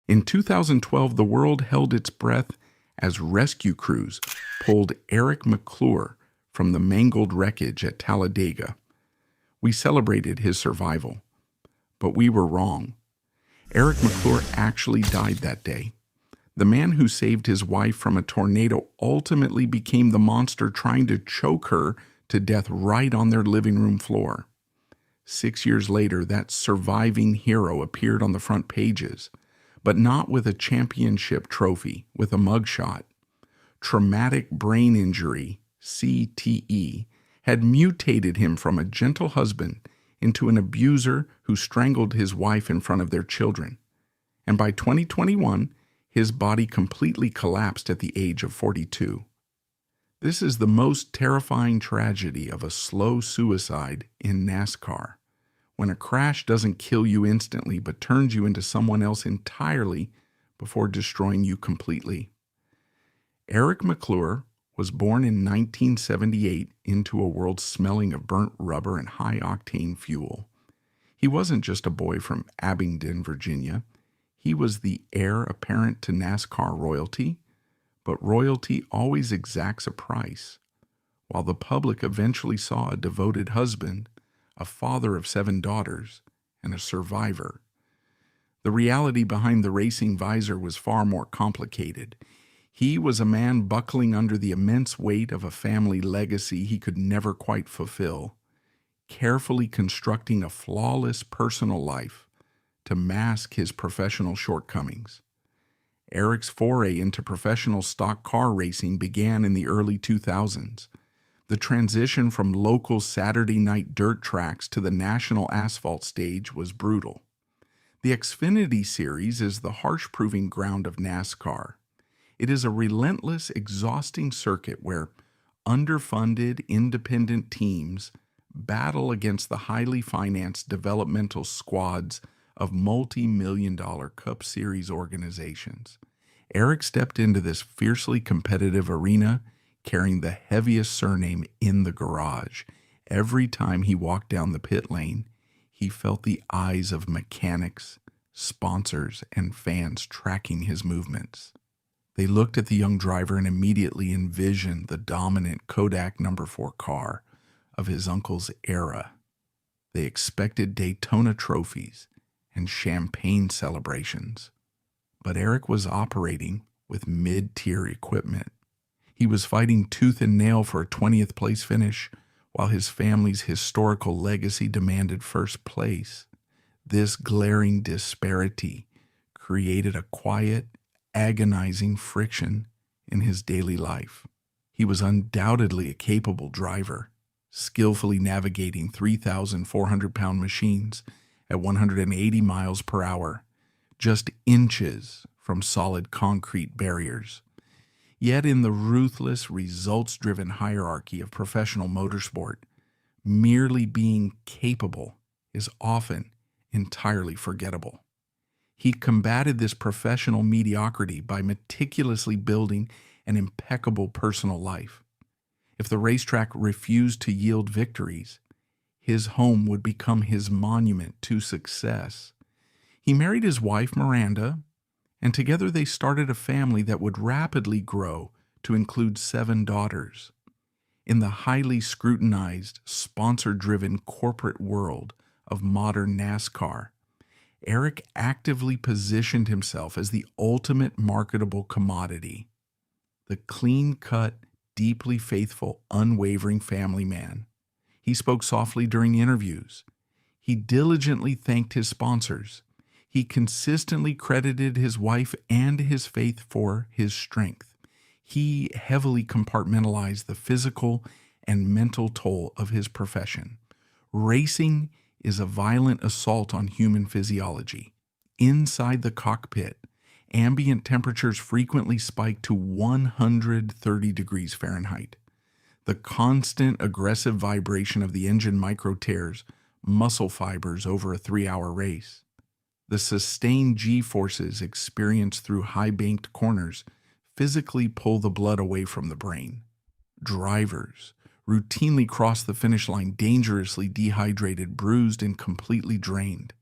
In 2012, the world held its breath as rescue crews pulled Eric McClure from the mangled wreckage at Talladega. We celebrated his survival, but we were wrong. Eric McClure actually died that day. The man who saved his wife from a tornado ultimately became the monster trying to choke her to death right on their living room floor. 6 years later, that surviving hero appeared on the front pages, but not with a championship trophy, with a mugshot. Traumatic brain injury, CTE, had mutated him from a gentle husband into an abuser who strangled his wife in front of their children. And by 2021, his body completely collapsed at the age of 42. This is the most terrifying tragedy of a slow suicide in NASCAR, when a crash doesn't kill you instantly but turns you into someone else entirely before destroying you completely. Eric McClure was born in 1978 into a world smelling of burnt rubber and high-octane fuel. He wasn't just a boy from Abingdon, Virginia. He was the heir apparent to NASCAR royalty, but royalty always exacts a price. While the public eventually saw a devoted husband, a father of 7 daughters, and a survivor, the reality behind the racing visor was far more complicated. He was a man buckling under the immense weight of a family legacy he could never quite fulfill, carefully constructing a flawless personal life to mask his professional shortcomings. Eric's foray into professional stock car racing began in the early 2000s. The transition from local Saturday night dirt tracks to the national asphalt stage was brutal. The Xfinity Series is the harsh proving ground of NASCAR. It is a relentless, exhausting circuit where underfunded, independent teams battle against the highly financed developmental squads of multi-million-dollar Cup Series organizations. Eric stepped into this fiercely competitive arena carrying the heaviest surname in the garage. Every time he walked down the pit lane, he felt the eyes of mechanics, sponsors, and fans tracking his movements. They looked at the young driver and immediately envisioned the dominant Kodak No. 4 car of his uncle's era. They expected Daytona trophies and champagne celebrations. But Eric was operating with mid-tier equipment. He was fighting tooth and nail for a 20th place finish, while his family's historical legacy demanded first place. This glaring disparity created a quiet, agonizing friction in his daily life. He was undoubtedly a capable driver, skillfully navigating 3,400-pound machines at 180 miles per hour, just inches from solid concrete barriers. Yet in the ruthless, results-driven hierarchy of professional motorsport, merely being capable is often entirely forgettable. He combated this professional mediocrity by meticulously building an impeccable personal life. If the racetrack refused to yield victories, his home would become his monument to success. He married his wife, Miranda, and together they started a family that would rapidly grow to include 7 daughters. In the highly scrutinized, sponsor-driven corporate world of modern NASCAR, Eric actively positioned himself as the ultimate marketable commodity, the clean-cut, deeply faithful, unwavering family man. He spoke softly during interviews. He diligently thanked his sponsors. He consistently credited his wife and his faith for his strength. He heavily compartmentalized the physical and mental toll of his profession. Racing is a violent assault on human physiology. Inside the cockpit, ambient temperatures frequently spike to 130 degrees Fahrenheit. The constant aggressive vibration of the engine micro-tears muscle fibers over a 3-hour race. The sustained G-forces experienced through high-banked corners physically pull the blood away from the brain. Drivers routinely cross the finish line dangerously dehydrated, bruised, and completely drained.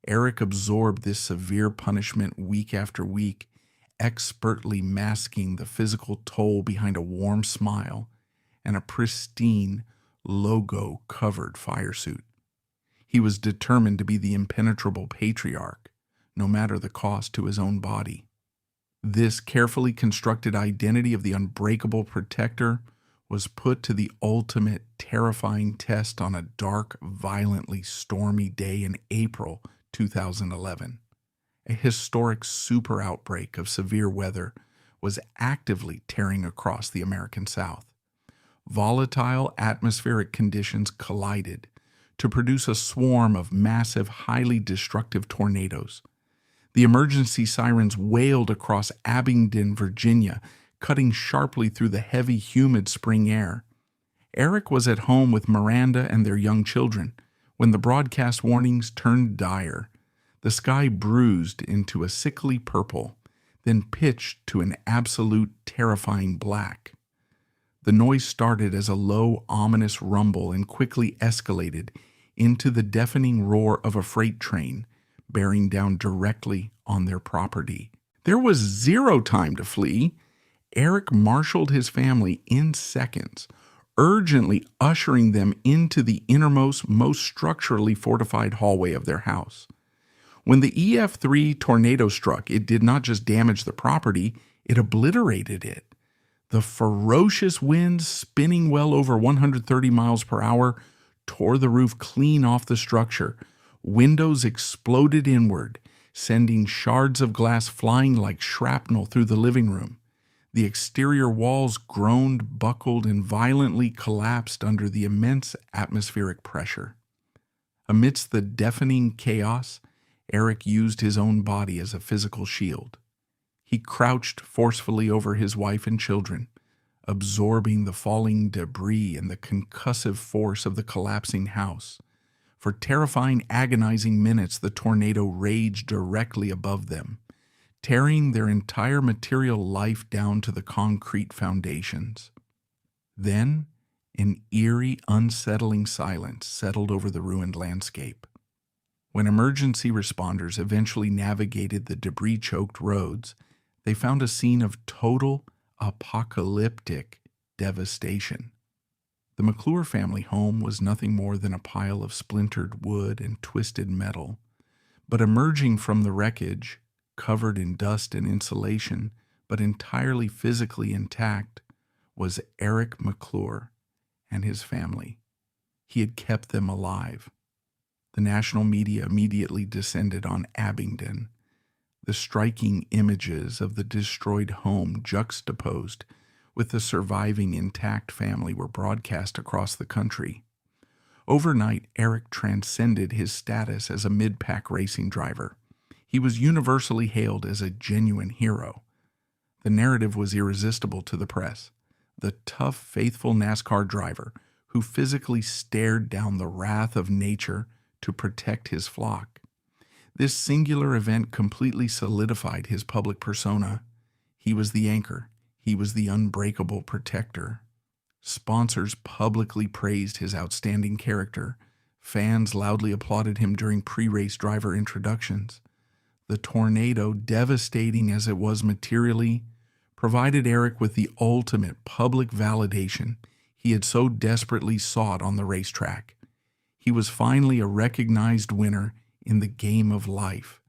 Eric absorbed this severe punishment week after week, expertly masking the physical toll behind a warm smile and a pristine, logo-covered fire suit. He was determined to be the impenetrable patriarch, no matter the cost to his own body. This carefully constructed identity of the unbreakable protector was put to the ultimate terrifying test on a dark, violently stormy day in April 2011. A historic super outbreak of severe weather was actively tearing across the American South. Volatile atmospheric conditions collided to produce a swarm of massive, highly destructive tornadoes. The emergency sirens wailed across Abingdon, Virginia, cutting sharply through the heavy, humid spring air. Eric was at home with Miranda and their young children when the broadcast warnings turned dire. The sky bruised into a sickly purple, then pitched to an absolute terrifying black. The noise started as a low, ominous rumble and quickly escalated into the deafening roar of a freight train bearing down directly on their property. There was zero time to flee. Eric marshaled his family in seconds, urgently ushering them into the innermost, most structurally fortified hallway of their house. When the EF3 tornado struck, it did not just damage the property, it obliterated it. The ferocious winds, spinning well over 130 miles per hour, tore the roof clean off the structure. Windows exploded inward, sending shards of glass flying like shrapnel through the living room. The exterior walls groaned, buckled, and violently collapsed under the immense atmospheric pressure. Amidst the deafening chaos, Eric used his own body as a physical shield. He crouched forcefully over his wife and children, absorbing the falling debris and the concussive force of the collapsing house. For terrifying, agonizing minutes, the tornado raged directly above them, tearing their entire material life down to the concrete foundations. Then, an eerie, unsettling silence settled over the ruined landscape. When emergency responders eventually navigated the debris-choked roads, they found a scene of total, apocalyptic devastation. The McClure family home was nothing more than a pile of splintered wood and twisted metal, but emerging from the wreckage, covered in dust and insulation, but entirely physically intact, was Eric McClure and his family. He had kept them alive. The national media immediately descended on Abingdon. The striking images of the destroyed home juxtaposed with the surviving intact family were broadcast across the country. Overnight, Eric transcended his status as a mid-pack racing driver. He was universally hailed as a genuine hero. The narrative was irresistible to the press. The tough, faithful NASCAR driver who physically stared down the wrath of nature to protect his flock. This singular event completely solidified his public persona. He was the anchor. He was the unbreakable protector. Sponsors publicly praised his outstanding character. Fans loudly applauded him during pre-race driver introductions. The tornado, devastating as it was materially, provided Eric with the ultimate public validation he had so desperately sought on the racetrack. He was finally a recognized winner in the game of life.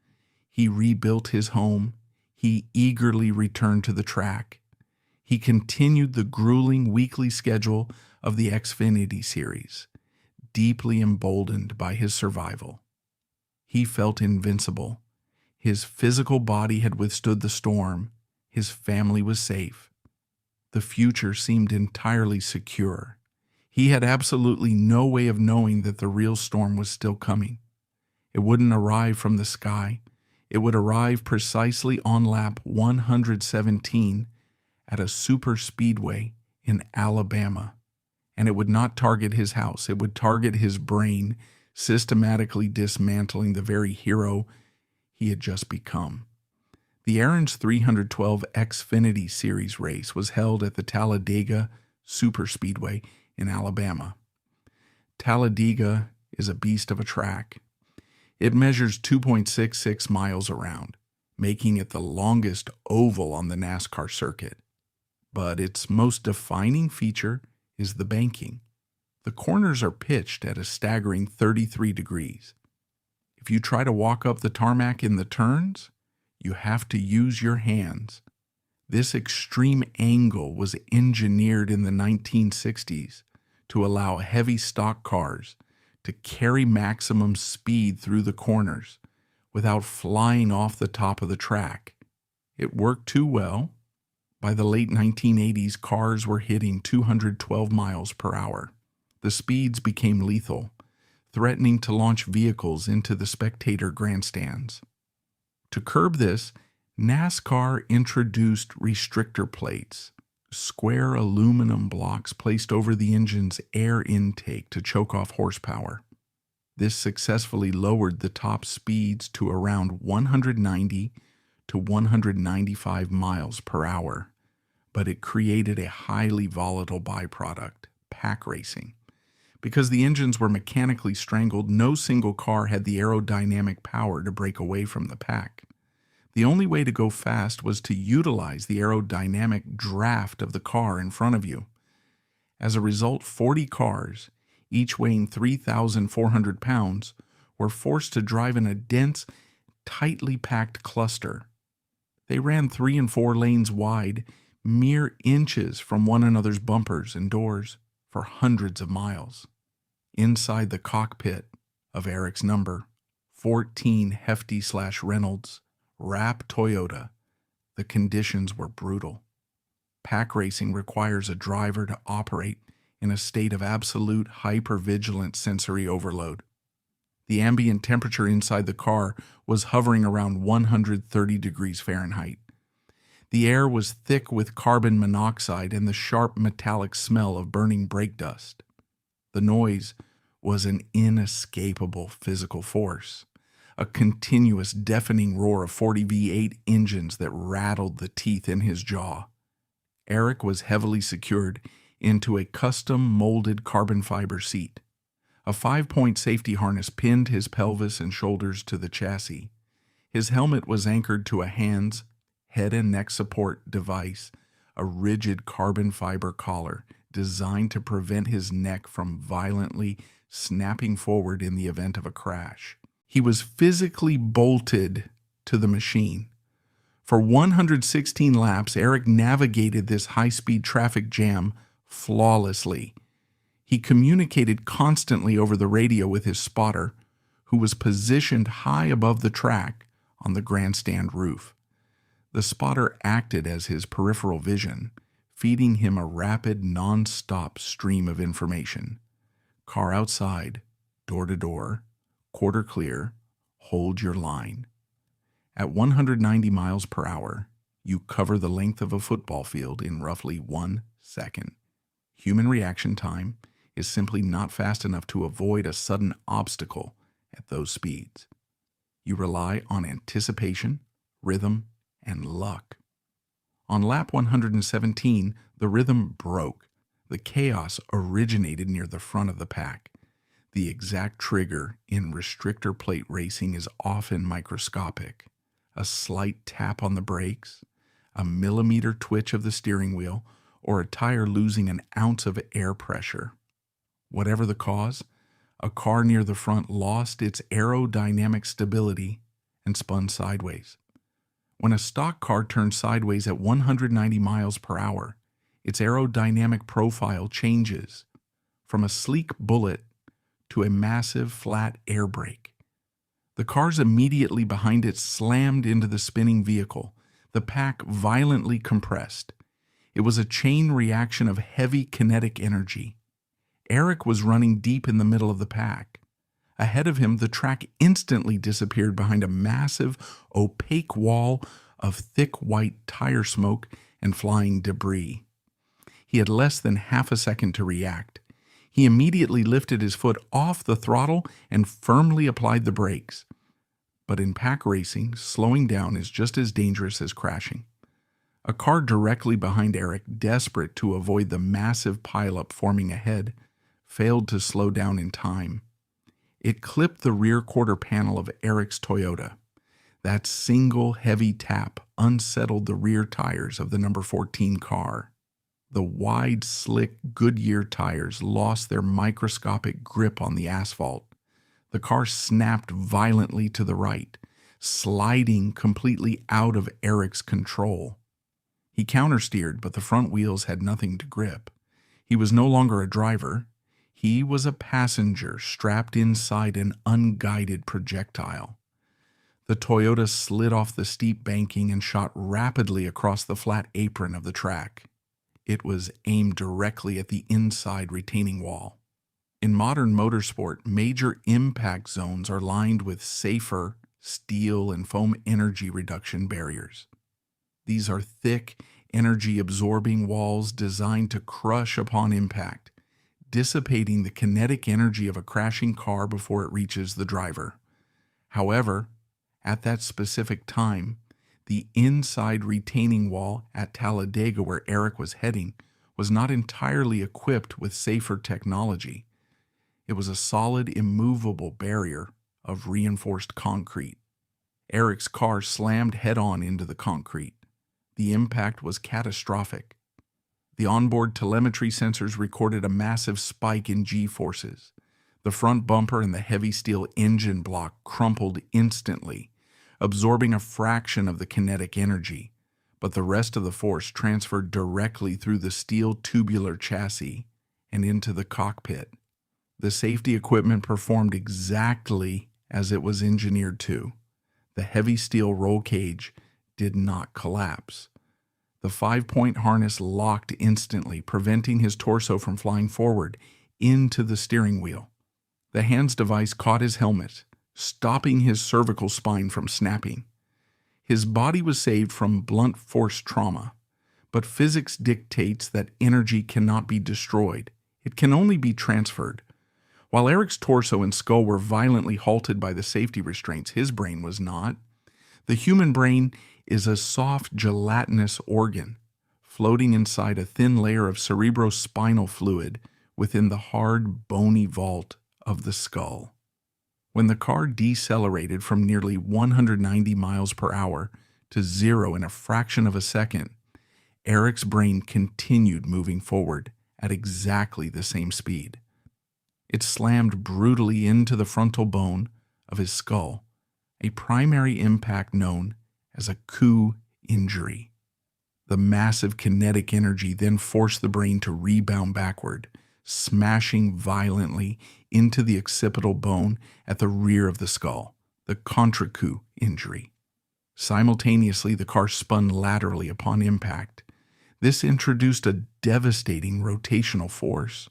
He rebuilt his home. He eagerly returned to the track. He continued the grueling weekly schedule of the Xfinity Series, deeply emboldened by his survival. He felt invincible. His physical body had withstood the storm. His family was safe. The future seemed entirely secure. He had absolutely no way of knowing that the real storm was still coming. It wouldn't arrive from the sky. It would arrive precisely on lap 117 at a super speedway in Alabama. And it would not target his house. It would target his brain, systematically dismantling the very hero he had just become. The Aaron's 312 Xfinity Series race was held at the Talladega Superspeedway in Alabama. Talladega is a beast of a track. It measures 2.66 miles around, making it the longest oval on the NASCAR circuit. But its most defining feature is the banking. The corners are pitched at a staggering 33 degrees. If you try to walk up the tarmac in the turns, you have to use your hands. This extreme angle was engineered in the 1960s to allow heavy stock cars to carry maximum speed through the corners without flying off the top of the track. It worked too well. By the late 1980s, cars were hitting 212 miles per hour. The speeds became lethal, threatening to launch vehicles into the spectator grandstands. To curb this, NASCAR introduced restrictor plates, square aluminum blocks placed over the engine's air intake to choke off horsepower. This successfully lowered the top speeds to around 190 to 195 miles per hour, but it created a highly volatile byproduct, pack racing. Because the engines were mechanically strangled, no single car had the aerodynamic power to break away from the pack. The only way to go fast was to utilize the aerodynamic draft of the car in front of you. As a result, 40 cars, each weighing 3,400 pounds, were forced to drive in a dense, tightly packed cluster. They ran 3 and 4 lanes wide, mere inches from one another's bumpers and doors, for hundreds of miles. Inside the cockpit of Eric's number 14 Hefty/Reynolds Rap Toyota, the conditions were brutal. Pack racing requires a driver to operate in a state of absolute hypervigilant sensory overload. The ambient temperature inside the car was hovering around 130 degrees Fahrenheit. The air was thick with carbon monoxide and the sharp metallic smell of burning brake dust. The noise was an inescapable physical force, a continuous deafening roar of 40 V8 engines that rattled the teeth in his jaw. Eric was heavily secured into a custom-molded carbon fiber seat. A 5-point safety harness pinned his pelvis and shoulders to the chassis. His helmet was anchored to a hand's head and neck support device, a rigid carbon fiber collar designed to prevent his neck from violently snapping forward in the event of a crash. He was physically bolted to the machine. For 116 laps, Eric navigated this high-speed traffic jam flawlessly. He communicated constantly over the radio with his spotter, who was positioned high above the track on the grandstand roof. The spotter acted as his peripheral vision, feeding him a rapid, non-stop stream of information. Car outside, door to door, quarter clear, hold your line. At 190 miles per hour, you cover the length of a football field in roughly 1 second. Human reaction time is simply not fast enough to avoid a sudden obstacle at those speeds. You rely on anticipation, rhythm, and luck. On lap 117, the rhythm broke. The chaos originated near the front of the pack. The exact trigger in restrictor plate racing is often microscopic. A slight tap on the brakes, a millimeter twitch of the steering wheel, or a tire losing an ounce of air pressure. Whatever the cause, a car near the front lost its aerodynamic stability and spun sideways. When a stock car turns sideways at 190 miles per hour, its aerodynamic profile changes from a sleek bullet to a massive flat air brake. The cars immediately behind it slammed into the spinning vehicle, the pack violently compressed. It was a chain reaction of heavy kinetic energy. Eric was running deep in the middle of the pack. Ahead of him, the track instantly disappeared behind a massive, opaque wall of thick white tire smoke and flying debris. He had less than half a second to react. He immediately lifted his foot off the throttle and firmly applied the brakes. But in pack racing, slowing down is just as dangerous as crashing. A car directly behind Eric, desperate to avoid the massive pileup forming ahead, failed to slow down in time. It clipped the rear quarter panel of Eric's Toyota. That single heavy tap unsettled the rear tires of the number 14 car. The wide, slick Goodyear tires lost their microscopic grip on the asphalt. The car snapped violently to the right, sliding completely out of Eric's control. He countersteered, but the front wheels had nothing to grip. He was no longer a driver. He was a passenger strapped inside an unguided projectile. The Toyota slid off the steep banking and shot rapidly across the flat apron of the track. It was aimed directly at the inside retaining wall. In modern motorsport, major impact zones are lined with safer steel and foam energy reduction barriers. These are thick, energy-absorbing walls designed to crush upon impact, dissipating the kinetic energy of a crashing car before it reaches the driver. However, at that specific time, the inside retaining wall at Talladega, where Eric was heading, was not entirely equipped with safer technology. It was a solid, immovable barrier of reinforced concrete. Eric's car slammed head-on into the concrete. The impact was catastrophic. The onboard telemetry sensors recorded a massive spike in G-forces. The front bumper and the heavy steel engine block crumpled instantly, absorbing a fraction of the kinetic energy, but the rest of the force transferred directly through the steel tubular chassis and into the cockpit. The safety equipment performed exactly as it was engineered to. The heavy steel roll cage did not collapse. The 5-point harness locked instantly, preventing his torso from flying forward into the steering wheel. The hands device caught his helmet, stopping his cervical spine from snapping. His body was saved from blunt force trauma, but physics dictates that energy cannot be destroyed. It can only be transferred. While Eric's torso and skull were violently halted by the safety restraints, his brain was not. The human brain is a soft, gelatinous organ, floating inside a thin layer of cerebrospinal fluid within the hard, bony vault of the skull. When the car decelerated from nearly 190 miles per hour to zero in a fraction of a second, Eric's brain continued moving forward at exactly the same speed. It slammed brutally into the frontal bone of his skull, a primary impact known as a coup injury. The massive kinetic energy then forced the brain to rebound backward, smashing violently into the occipital bone at the rear of the skull, the contre-coup injury. Simultaneously, the car spun laterally upon impact. This introduced a devastating rotational force.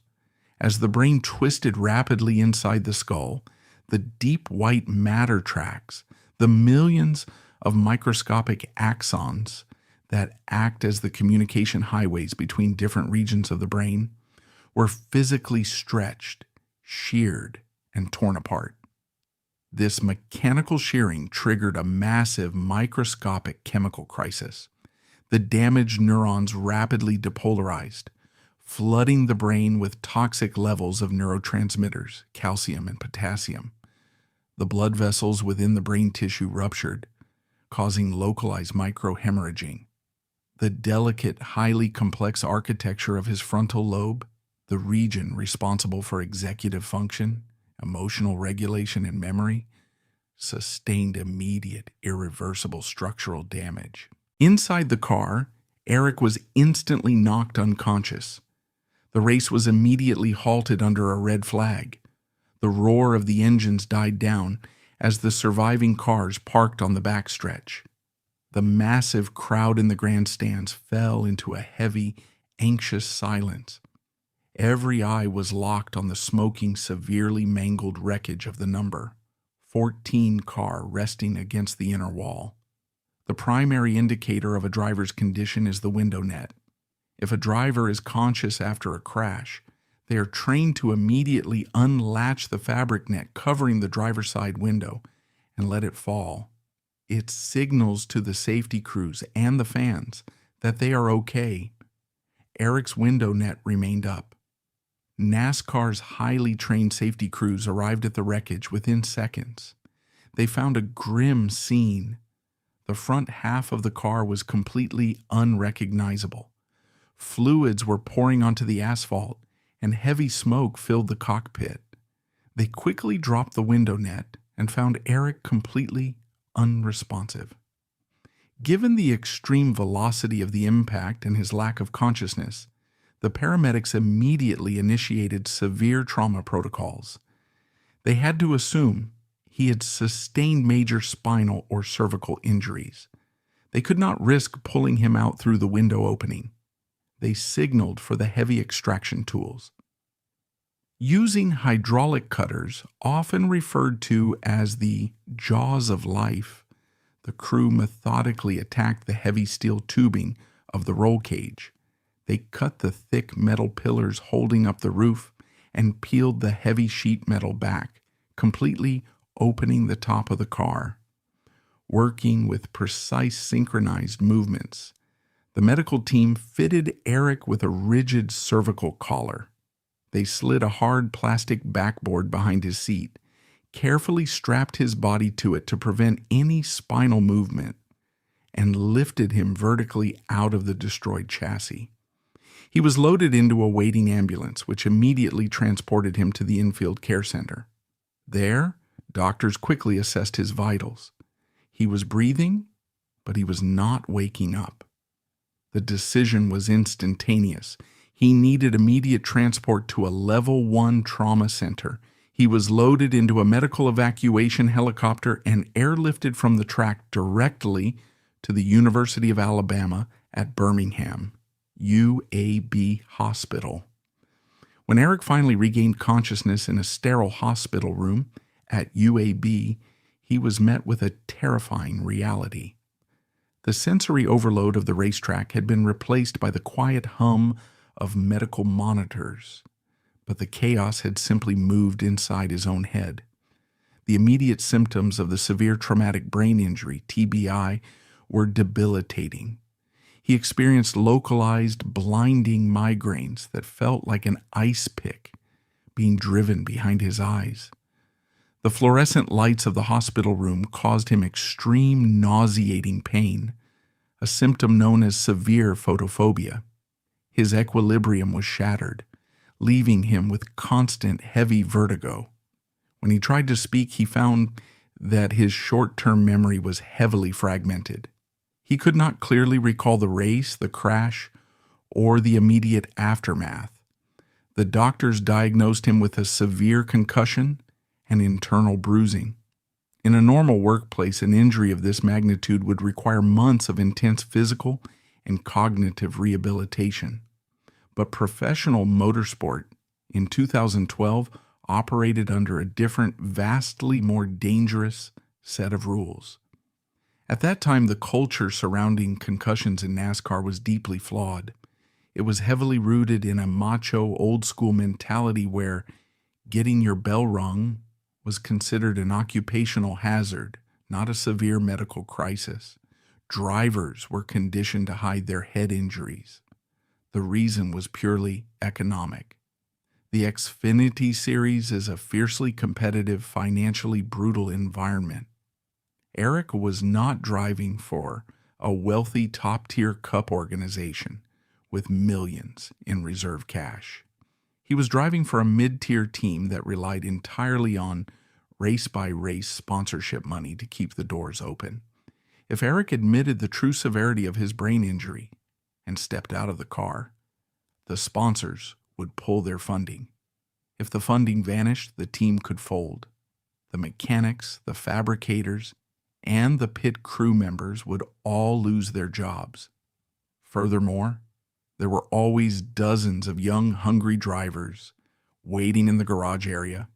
As the brain twisted rapidly inside the skull, the deep white matter tracks, the millions of microscopic axons that act as the communication highways between different regions of the brain, were physically stretched, sheared, and torn apart. This mechanical shearing triggered a massive microscopic chemical crisis. The damaged neurons rapidly depolarized, flooding the brain with toxic levels of neurotransmitters, calcium and potassium. The blood vessels within the brain tissue ruptured, causing localized microhemorrhaging. The delicate, highly complex architecture of his frontal lobe, the region responsible for executive function, emotional regulation, and memory, sustained immediate, irreversible structural damage. Inside the car, Eric was instantly knocked unconscious. The race was immediately halted under a red flag. The roar of the engines died down as the surviving cars parked on the backstretch. The massive crowd in the grandstands fell into a heavy, anxious silence. Every eye was locked on the smoking, severely mangled wreckage of the number 14 car resting against the inner wall. The primary indicator of a driver's condition is the window net. If a driver is conscious after a crash, they are trained to immediately unlatch the fabric net covering the driver's side window and let it fall. It signals to the safety crews and the fans that they are okay. Eric's window net remained up. NASCAR's highly trained safety crews arrived at the wreckage within seconds. They found a grim scene. The front half of the car was completely unrecognizable. Fluids were pouring onto the asphalt, and heavy smoke filled the cockpit. They quickly dropped the window net and found Eric completely unresponsive. Given the extreme velocity of the impact and his lack of consciousness, the paramedics immediately initiated severe trauma protocols. They had to assume he had sustained major spinal or cervical injuries. They could not risk pulling him out through the window opening. They signaled for the heavy extraction tools. Using hydraulic cutters, often referred to as the jaws of life, the crew methodically attacked the heavy steel tubing of the roll cage. They cut the thick metal pillars holding up the roof and peeled the heavy sheet metal back, completely opening the top of the car. Working with precise synchronized movements, the medical team fitted Eric with a rigid cervical collar. They slid a hard plastic backboard behind his seat, carefully strapped his body to it to prevent any spinal movement, and lifted him vertically out of the destroyed chassis. He was loaded into a waiting ambulance, which immediately transported him to the infield care center. There, doctors quickly assessed his vitals. He was breathing, but he was not waking up. The decision was instantaneous. He needed immediate transport to a level 1 trauma center. He was loaded into a medical evacuation helicopter and airlifted from the track directly to the University of Alabama at Birmingham UAB Hospital. When Eric finally regained consciousness in a sterile hospital room at UAB, he was met with a terrifying reality. The sensory overload of the racetrack had been replaced by the quiet hum of medical monitors, but the chaos had simply moved inside his own head. The immediate symptoms of the severe traumatic brain injury, TBI, were debilitating. He experienced localized, blinding migraines that felt like an ice pick being driven behind his eyes. The fluorescent lights of the hospital room caused him extreme nauseating pain, a symptom known as severe photophobia. His equilibrium was shattered, leaving him with constant heavy vertigo. When he tried to speak, he found that his short-term memory was heavily fragmented. He could not clearly recall the race, the crash, or the immediate aftermath. The doctors diagnosed him with a severe concussion and internal bruising. In a normal workplace, an injury of this magnitude would require months of intense physical and cognitive rehabilitation. But professional motorsport in 2012 operated under a different, vastly more dangerous set of rules. At that time, the culture surrounding concussions in NASCAR was deeply flawed. It was heavily rooted in a macho, old-school mentality where getting your bell rung was considered an occupational hazard, not a severe medical crisis. Drivers were conditioned to hide their head injuries. The reason was purely economic. The Xfinity Series is a fiercely competitive, financially brutal environment. Eric was not driving for a wealthy top-tier cup organization with millions in reserve cash. He was driving for a mid-tier team that relied entirely on race-by-race sponsorship money to keep the doors open. If Eric admitted the true severity of his brain injury and stepped out of the car, the sponsors would pull their funding. If the funding vanished, the team could fold. The mechanics, the fabricators, and the pit crew members would all lose their jobs. Furthermore, there were always dozens of young, hungry drivers waiting in the garage area,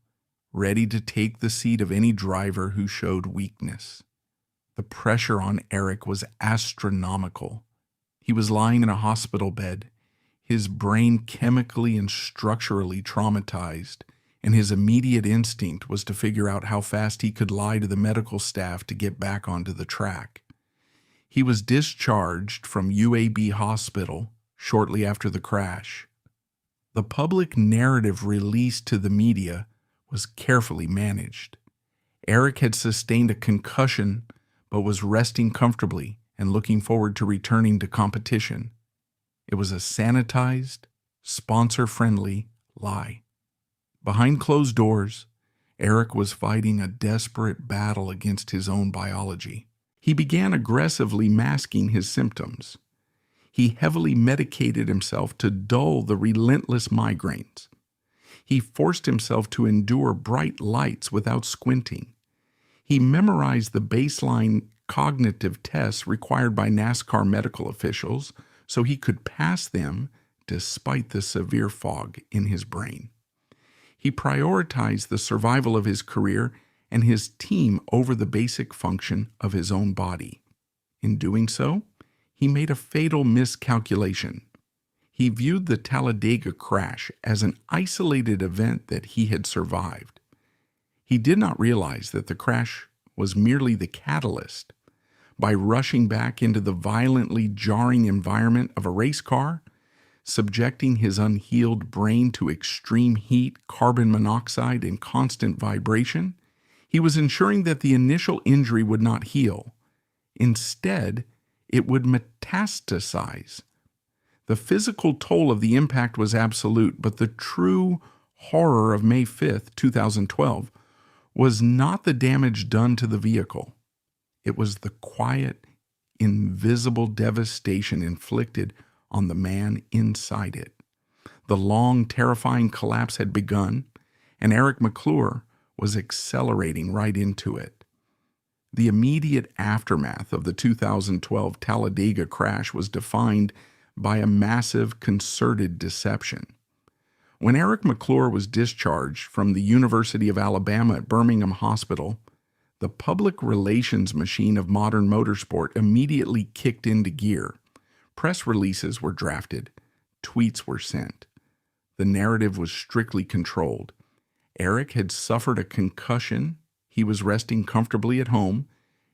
ready to take the seat of any driver who showed weakness. The pressure on Eric was astronomical. He was lying in a hospital bed, his brain chemically and structurally traumatized, and his immediate instinct was to figure out how fast he could lie to the medical staff to get back onto the track. He was discharged from UAB Hospital shortly after the crash. The public narrative released to the media was carefully managed. Eric had sustained a concussion but was resting comfortably and looking forward to returning to competition. It was a sanitized, sponsor-friendly lie. Behind closed doors, Eric was fighting a desperate battle against his own biology. He began aggressively masking his symptoms. He heavily medicated himself to dull the relentless migraines. He forced himself to endure bright lights without squinting. He memorized the baseline cognitive tests required by NASCAR medical officials so he could pass them despite the severe fog in his brain. He prioritized the survival of his career and his team over the basic function of his own body. In doing so, he made a fatal miscalculation. He viewed the Talladega crash as an isolated event that he had survived. He did not realize that the crash was merely the catalyst. By rushing back into the violently jarring environment of a race car, subjecting his unhealed brain to extreme heat, carbon monoxide, and constant vibration, he was ensuring that the initial injury would not heal. Instead, it would metastasize. The physical toll of the impact was absolute, but the true horror of May 5th, 2012, was not the damage done to the vehicle. It was the quiet, invisible devastation inflicted on the man inside it. The long, terrifying collapse had begun, and Eric McClure was accelerating right into it. The immediate aftermath of the 2012 Talladega crash was defined by a massive, concerted deception. When Eric McClure was discharged from the University of Alabama at Birmingham Hospital, the public relations machine of modern motorsport immediately kicked into gear. Press releases were drafted. Tweets were sent. The narrative was strictly controlled. Eric had suffered a concussion, he was resting comfortably at home,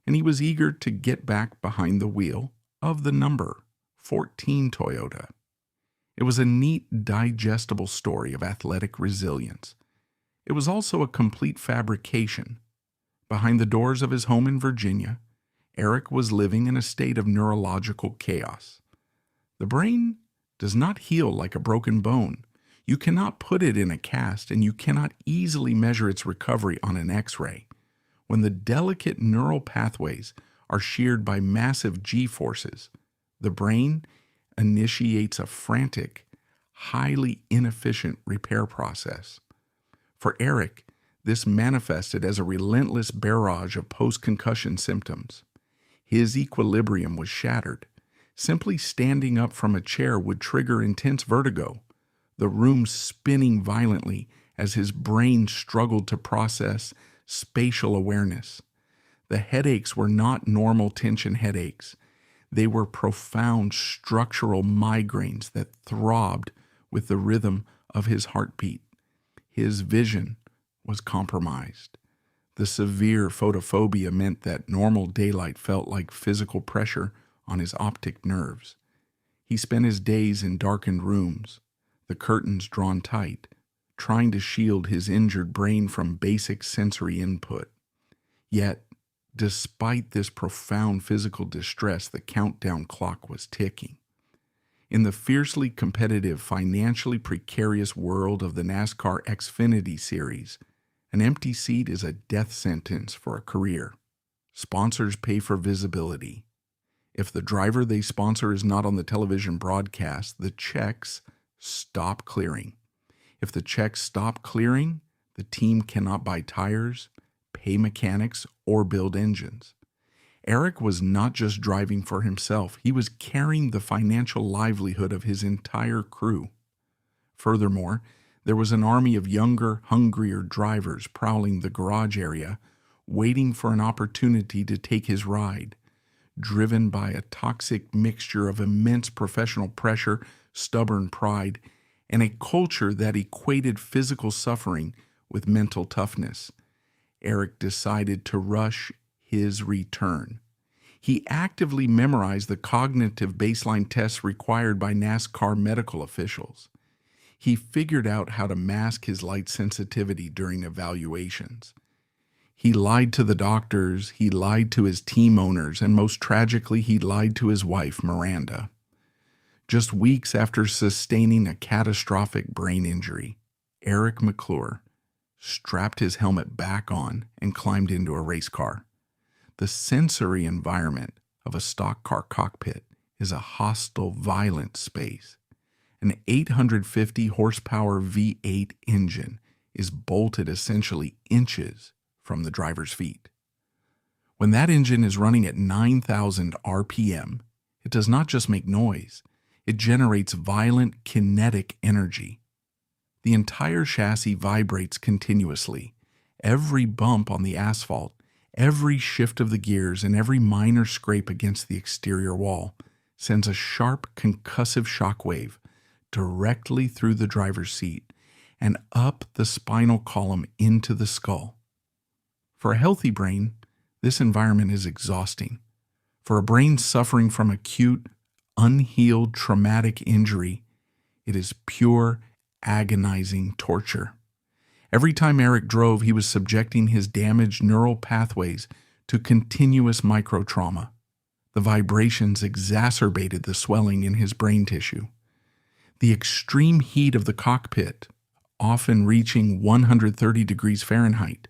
and he was eager to get back behind the wheel of the number 14 Toyota. It was a neat, digestible story of athletic resilience. It was also a complete fabrication. Behind the doors of his home in Virginia, Eric was living in a state of neurological chaos. The brain does not heal like a broken bone. You cannot put it in a cast, and you cannot easily measure its recovery on an X-ray. When the delicate neural pathways are sheared by massive G-forces, the brain initiates a frantic, highly inefficient repair process. For Eric, this manifested as a relentless barrage of post-concussion symptoms. His equilibrium was shattered. Simply standing up from a chair would trigger intense vertigo, the room spinning violently as his brain struggled to process spatial awareness. The headaches were not normal tension headaches. They were profound structural migraines that throbbed with the rhythm of his heartbeat. His vision was compromised. The severe photophobia meant that normal daylight felt like physical pressure on his optic nerves. He spent his days in darkened rooms, the curtains drawn tight, trying to shield his injured brain from basic sensory input. Yet, despite this profound physical distress, the countdown clock was ticking. In the fiercely competitive, financially precarious world of the NASCAR Xfinity Series, an empty seat is a death sentence for a career. Sponsors pay for visibility. If the driver they sponsor is not on the television broadcast, the checks stop clearing. If the checks stop clearing, the team cannot buy tires, pay mechanics, or build engines. Eric was not just driving for himself, he was carrying the financial livelihood of his entire crew. Furthermore, there was an army of younger, hungrier drivers prowling the garage area, waiting for an opportunity to take his ride, driven by a toxic mixture of immense professional pressure, stubborn pride, and a culture that equated physical suffering with mental toughness. Eric decided to rush his return. He actively memorized the cognitive baseline tests required by NASCAR medical officials. He figured out how to mask his light sensitivity during evaluations. He lied to the doctors, he lied to his team owners, and most tragically, he lied to his wife, Miranda. Just weeks after sustaining a catastrophic brain injury, Eric McClure strapped his helmet back on and climbed into a race car. The sensory environment of a stock car cockpit is a hostile, violent space. An 850 horsepower V8 engine is bolted essentially inches from the driver's feet. When that engine is running at 9,000 RPM, it does not just make noise, it generates violent kinetic energy. The entire chassis vibrates continuously. Every bump on the asphalt, every shift of the gears, and every minor scrape against the exterior wall sends a sharp concussive shock wave directly through the driver's seat and up the spinal column into the skull. For a healthy brain, this environment is exhausting. For a brain suffering from acute, unhealed traumatic injury, it is pure, agonizing torture. Every time Eric drove, he was subjecting his damaged neural pathways to continuous microtrauma. The vibrations exacerbated the swelling in his brain tissue. The extreme heat of the cockpit, often reaching 130 degrees Fahrenheit,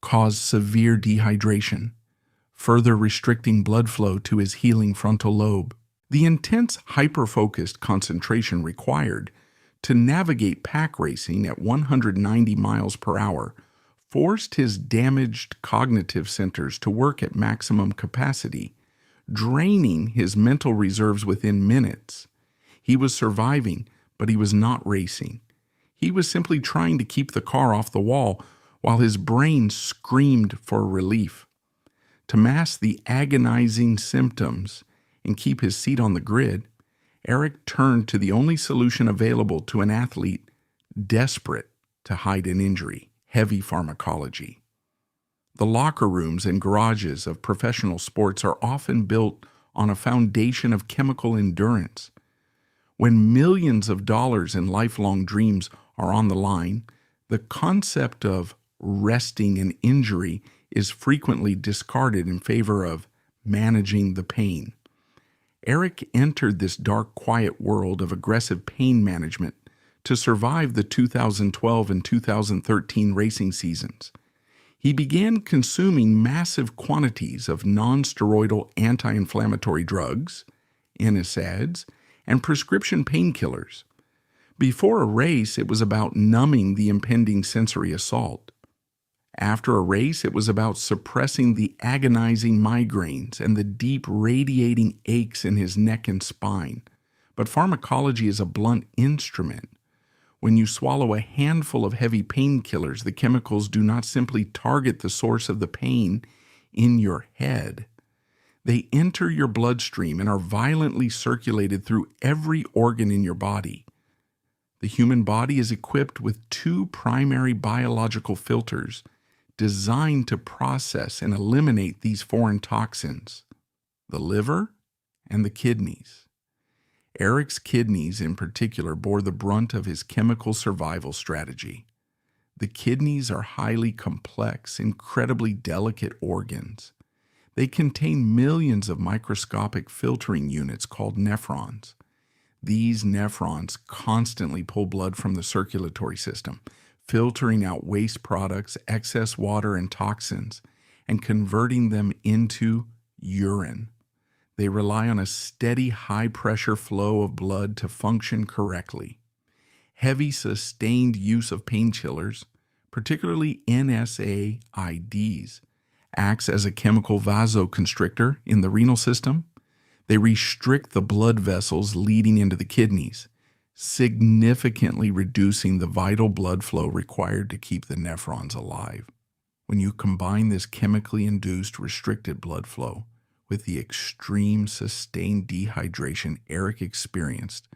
caused severe dehydration, further restricting blood flow to his healing frontal lobe. The intense hyper-focused concentration required to navigate pack racing at 190 miles per hour forced his damaged cognitive centers to work at maximum capacity, draining his mental reserves within minutes. He was surviving, but he was not racing. He was simply trying to keep the car off the wall while his brain screamed for relief. To mask the agonizing symptoms and keep his seat on the grid, Eric turned to the only solution available to an athlete desperate to hide an injury: heavy pharmacology. The locker rooms and garages of professional sports are often built on a foundation of chemical endurance. When millions of dollars in lifelong dreams are on the line, the concept of resting an injury is frequently discarded in favor of managing the pain. Eric entered this dark, quiet world of aggressive pain management to survive the 2012 and 2013 racing seasons. He began consuming massive quantities of non-steroidal anti-inflammatory drugs, NSAIDs, and prescription painkillers. Before a race, it was about numbing the impending sensory assault. After a race, it was about suppressing the agonizing migraines and the deep radiating aches in his neck and spine. But pharmacology is a blunt instrument. When you swallow a handful of heavy painkillers, the chemicals do not simply target the source of the pain in your head. They enter your bloodstream and are violently circulated through every organ in your body. The human body is equipped with two primary biological filters designed to process and eliminate these foreign toxins: the liver and the kidneys. Eric's kidneys in particular bore the brunt of his chemical survival strategy. The kidneys are highly complex, incredibly delicate organs. They contain millions of microscopic filtering units called nephrons. These nephrons constantly pull blood from the circulatory system, filtering out waste products, excess water, and toxins, and converting them into urine. They rely on a steady, high-pressure flow of blood to function correctly. Heavy, sustained use of painkillers, particularly NSAIDs, acts as a chemical vasoconstrictor in the renal system. They restrict the blood vessels leading into the kidneys, significantly reducing the vital blood flow required to keep the nephrons alive. When you combine this chemically induced restricted blood flow with the extreme sustained dehydration Eric experienced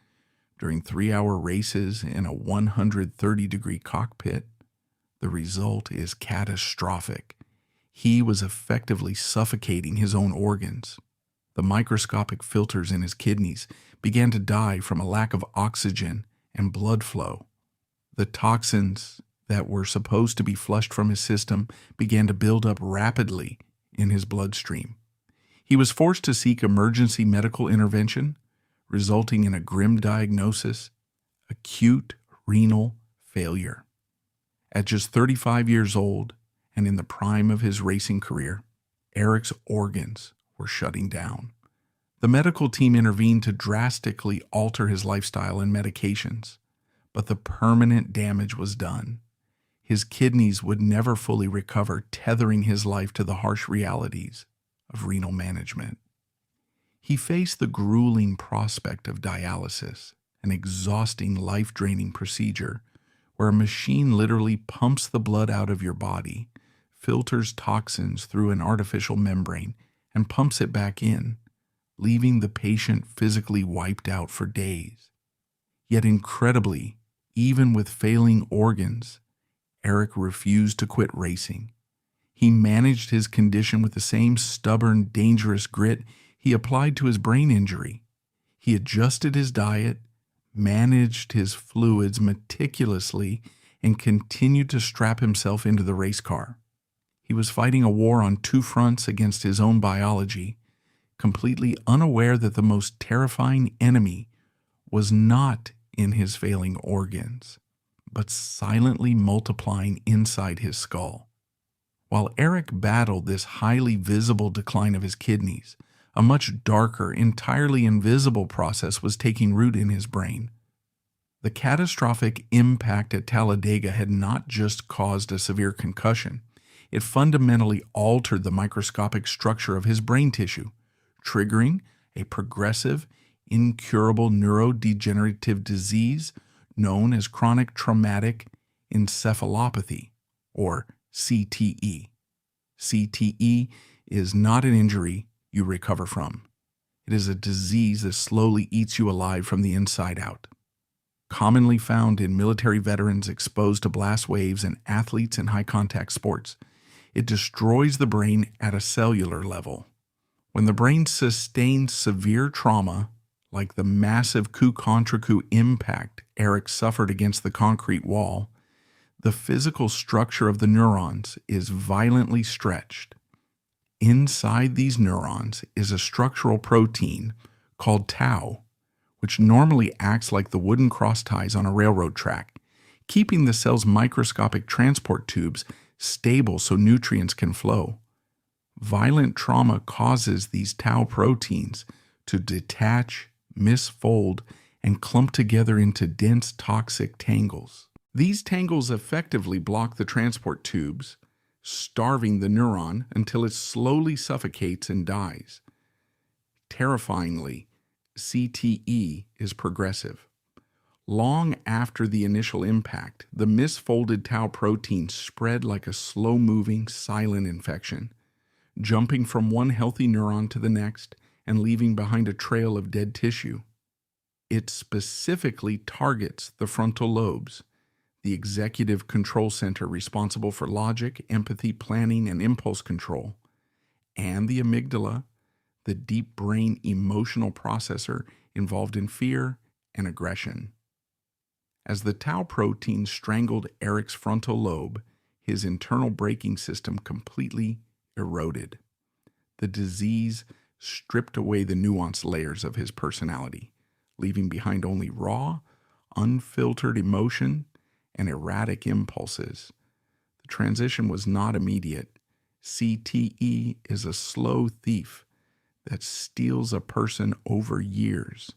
during 3-hour races in a 130-degree cockpit, the result is catastrophic. He was effectively suffocating his own organs. The microscopic filters in his kidneys began to die from a lack of oxygen and blood flow. The toxins that were supposed to be flushed from his system began to build up rapidly in his bloodstream. He was forced to seek emergency medical intervention, resulting in a grim diagnosis: acute renal failure. At just 35 years old and in the prime of his racing career, Eric's organs were shutting down. The medical team intervened to drastically alter his lifestyle and medications, but the permanent damage was done. His kidneys would never fully recover, tethering his life to the harsh realities of renal management. He faced the grueling prospect of dialysis, an exhausting, life-draining procedure where a machine literally pumps the blood out of your body, filters toxins through an artificial membrane, and pumps it back in, leaving the patient physically wiped out for days. Yet incredibly, even with failing organs, Eric refused to quit racing. He managed his condition with the same stubborn, dangerous grit he applied to his brain injury. He adjusted his diet, managed his fluids meticulously, and continued to strap himself into the race car. He was fighting a war on two fronts against his own biology, completely unaware that the most terrifying enemy was not in his failing organs, but silently multiplying inside his skull. While Eric battled this highly visible decline of his kidneys, a much darker, entirely invisible process was taking root in his brain. The catastrophic impact at Talladega had not just caused a severe concussion, it fundamentally altered the microscopic structure of his brain tissue, triggering a progressive, incurable neurodegenerative disease known as chronic traumatic encephalopathy, or CTE. CTE is not an injury you recover from. It is a disease that slowly eats you alive from the inside out. Commonly found in military veterans exposed to blast waves and athletes in high-contact sports, it destroys the brain at a cellular level. When the brain sustains severe trauma, like the massive coup-contre-coup impact Eric suffered against the concrete wall, the physical structure of the neurons is violently stretched. Inside these neurons is a structural protein called tau, which normally acts like the wooden crossties on a railroad track, keeping the cell's microscopic transport tubes stable so nutrients can flow. Violent trauma causes these tau proteins to detach, misfold, and clump together into dense toxic tangles. These tangles effectively block the transport tubes, starving the neuron until it slowly suffocates and dies. Terrifyingly, CTE is progressive. Long after the initial impact, the misfolded tau protein spread like a slow-moving, silent infection, jumping from one healthy neuron to the next and leaving behind a trail of dead tissue. It specifically targets the frontal lobes, the executive control center responsible for logic, empathy, planning, and impulse control, and the amygdala, the deep brain emotional processor involved in fear and aggression. As the tau protein strangled Eric's frontal lobe, his internal braking system completely eroded. The disease stripped away the nuanced layers of his personality, leaving behind only raw, unfiltered emotion and erratic impulses. The transition was not immediate. CTE is a slow thief that steals a person over years.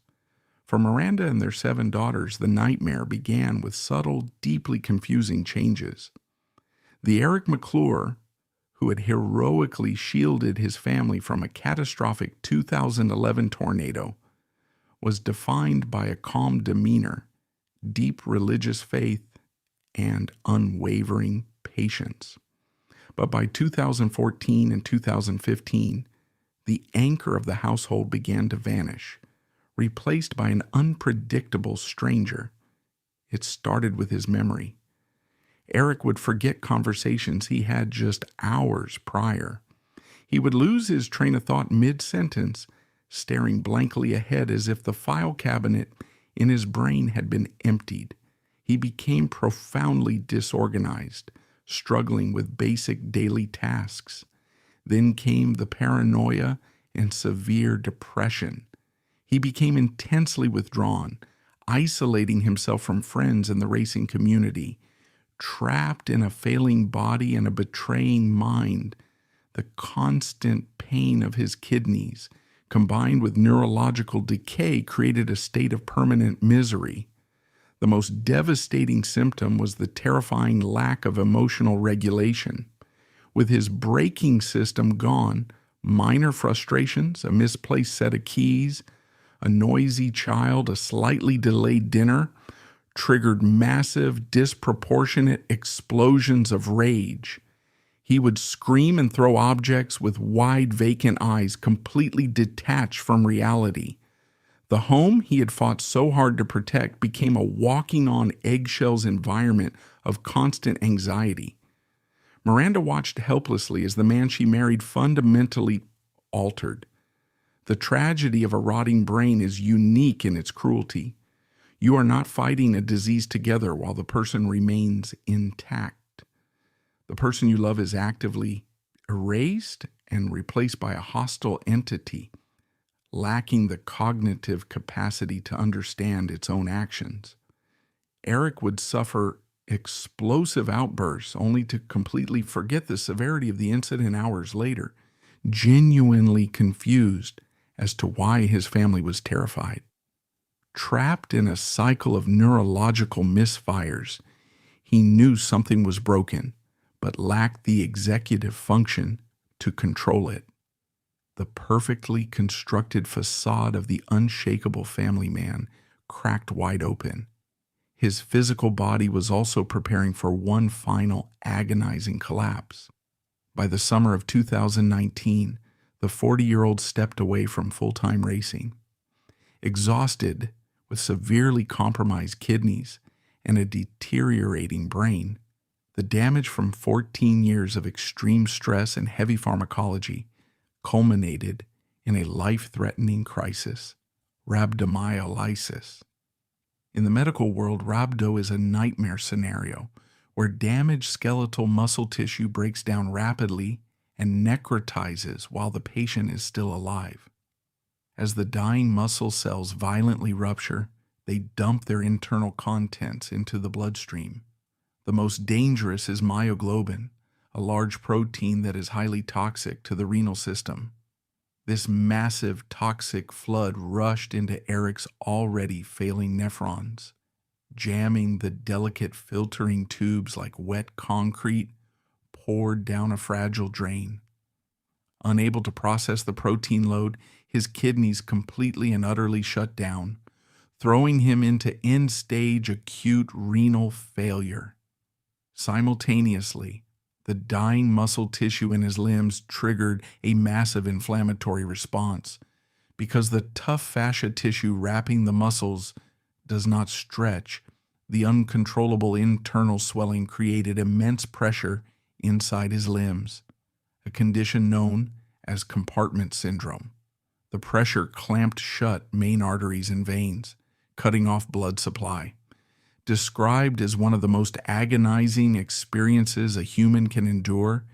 For Miranda and their 7 daughters, the nightmare began with subtle, deeply confusing changes. The Eric McClure, who had heroically shielded his family from a catastrophic 2011 tornado, was defined by a calm demeanor, deep religious faith, and unwavering patience. But by 2014 and 2015, the anchor of the household began to vanish, replaced by an unpredictable stranger. It started with his memory. Eric would forget conversations he had just hours prior. He would lose his train of thought mid-sentence, staring blankly ahead as if the file cabinet in his brain had been emptied. He became profoundly disorganized, struggling with basic daily tasks. Then came the paranoia and severe depression. He became intensely withdrawn, isolating himself from friends and the racing community. Trapped in a failing body and a betraying mind, the constant pain of his kidneys, combined with neurological decay, created a state of permanent misery. The most devastating symptom was the terrifying lack of emotional regulation. With his braking system gone, minor frustrations, a misplaced set of keys, a noisy child, a slightly delayed dinner, triggered massive, disproportionate explosions of rage. He would scream and throw objects with wide, vacant eyes, completely detached from reality. The home he had fought so hard to protect became a walking on eggshells environment of constant anxiety. Miranda watched helplessly as the man she married fundamentally altered. The tragedy of a rotting brain is unique in its cruelty. You are not fighting a disease together while the person remains intact. The person you love is actively erased and replaced by a hostile entity, lacking the cognitive capacity to understand its own actions. Eric would suffer explosive outbursts only to completely forget the severity of the incident hours later, genuinely confused as to why his family was terrified. Trapped in a cycle of neurological misfires, he knew something was broken, but lacked the executive function to control it. The perfectly constructed facade of the unshakable family man cracked wide open. His physical body was also preparing for one final agonizing collapse. By the summer of 2019, the 40-year-old stepped away from full-time racing. Exhausted, with severely compromised kidneys and a deteriorating brain, the damage from 14 years of extreme stress and heavy pharmacology culminated in a life-threatening crisis, rhabdomyolysis. In the medical world, rhabdo is a nightmare scenario where damaged skeletal muscle tissue breaks down rapidly and necrotizes while the patient is still alive. As the dying muscle cells violently rupture, they dump their internal contents into the bloodstream. The most dangerous is myoglobin, a large protein that is highly toxic to the renal system. This massive toxic flood rushed into Eric's already failing nephrons, jamming the delicate filtering tubes like wet concrete poured down a fragile drain. Unable to process the protein load, his kidneys completely and utterly shut down, throwing him into end-stage acute renal failure. Simultaneously, the dying muscle tissue in his limbs triggered a massive inflammatory response. Because the tough fascia tissue wrapping the muscles does not stretch, the uncontrollable internal swelling created immense pressure inside his limbs, a condition known as compartment syndrome. The pressure clamped shut main arteries and veins, cutting off blood supply. Described as one of the most agonizing experiences a human can endure,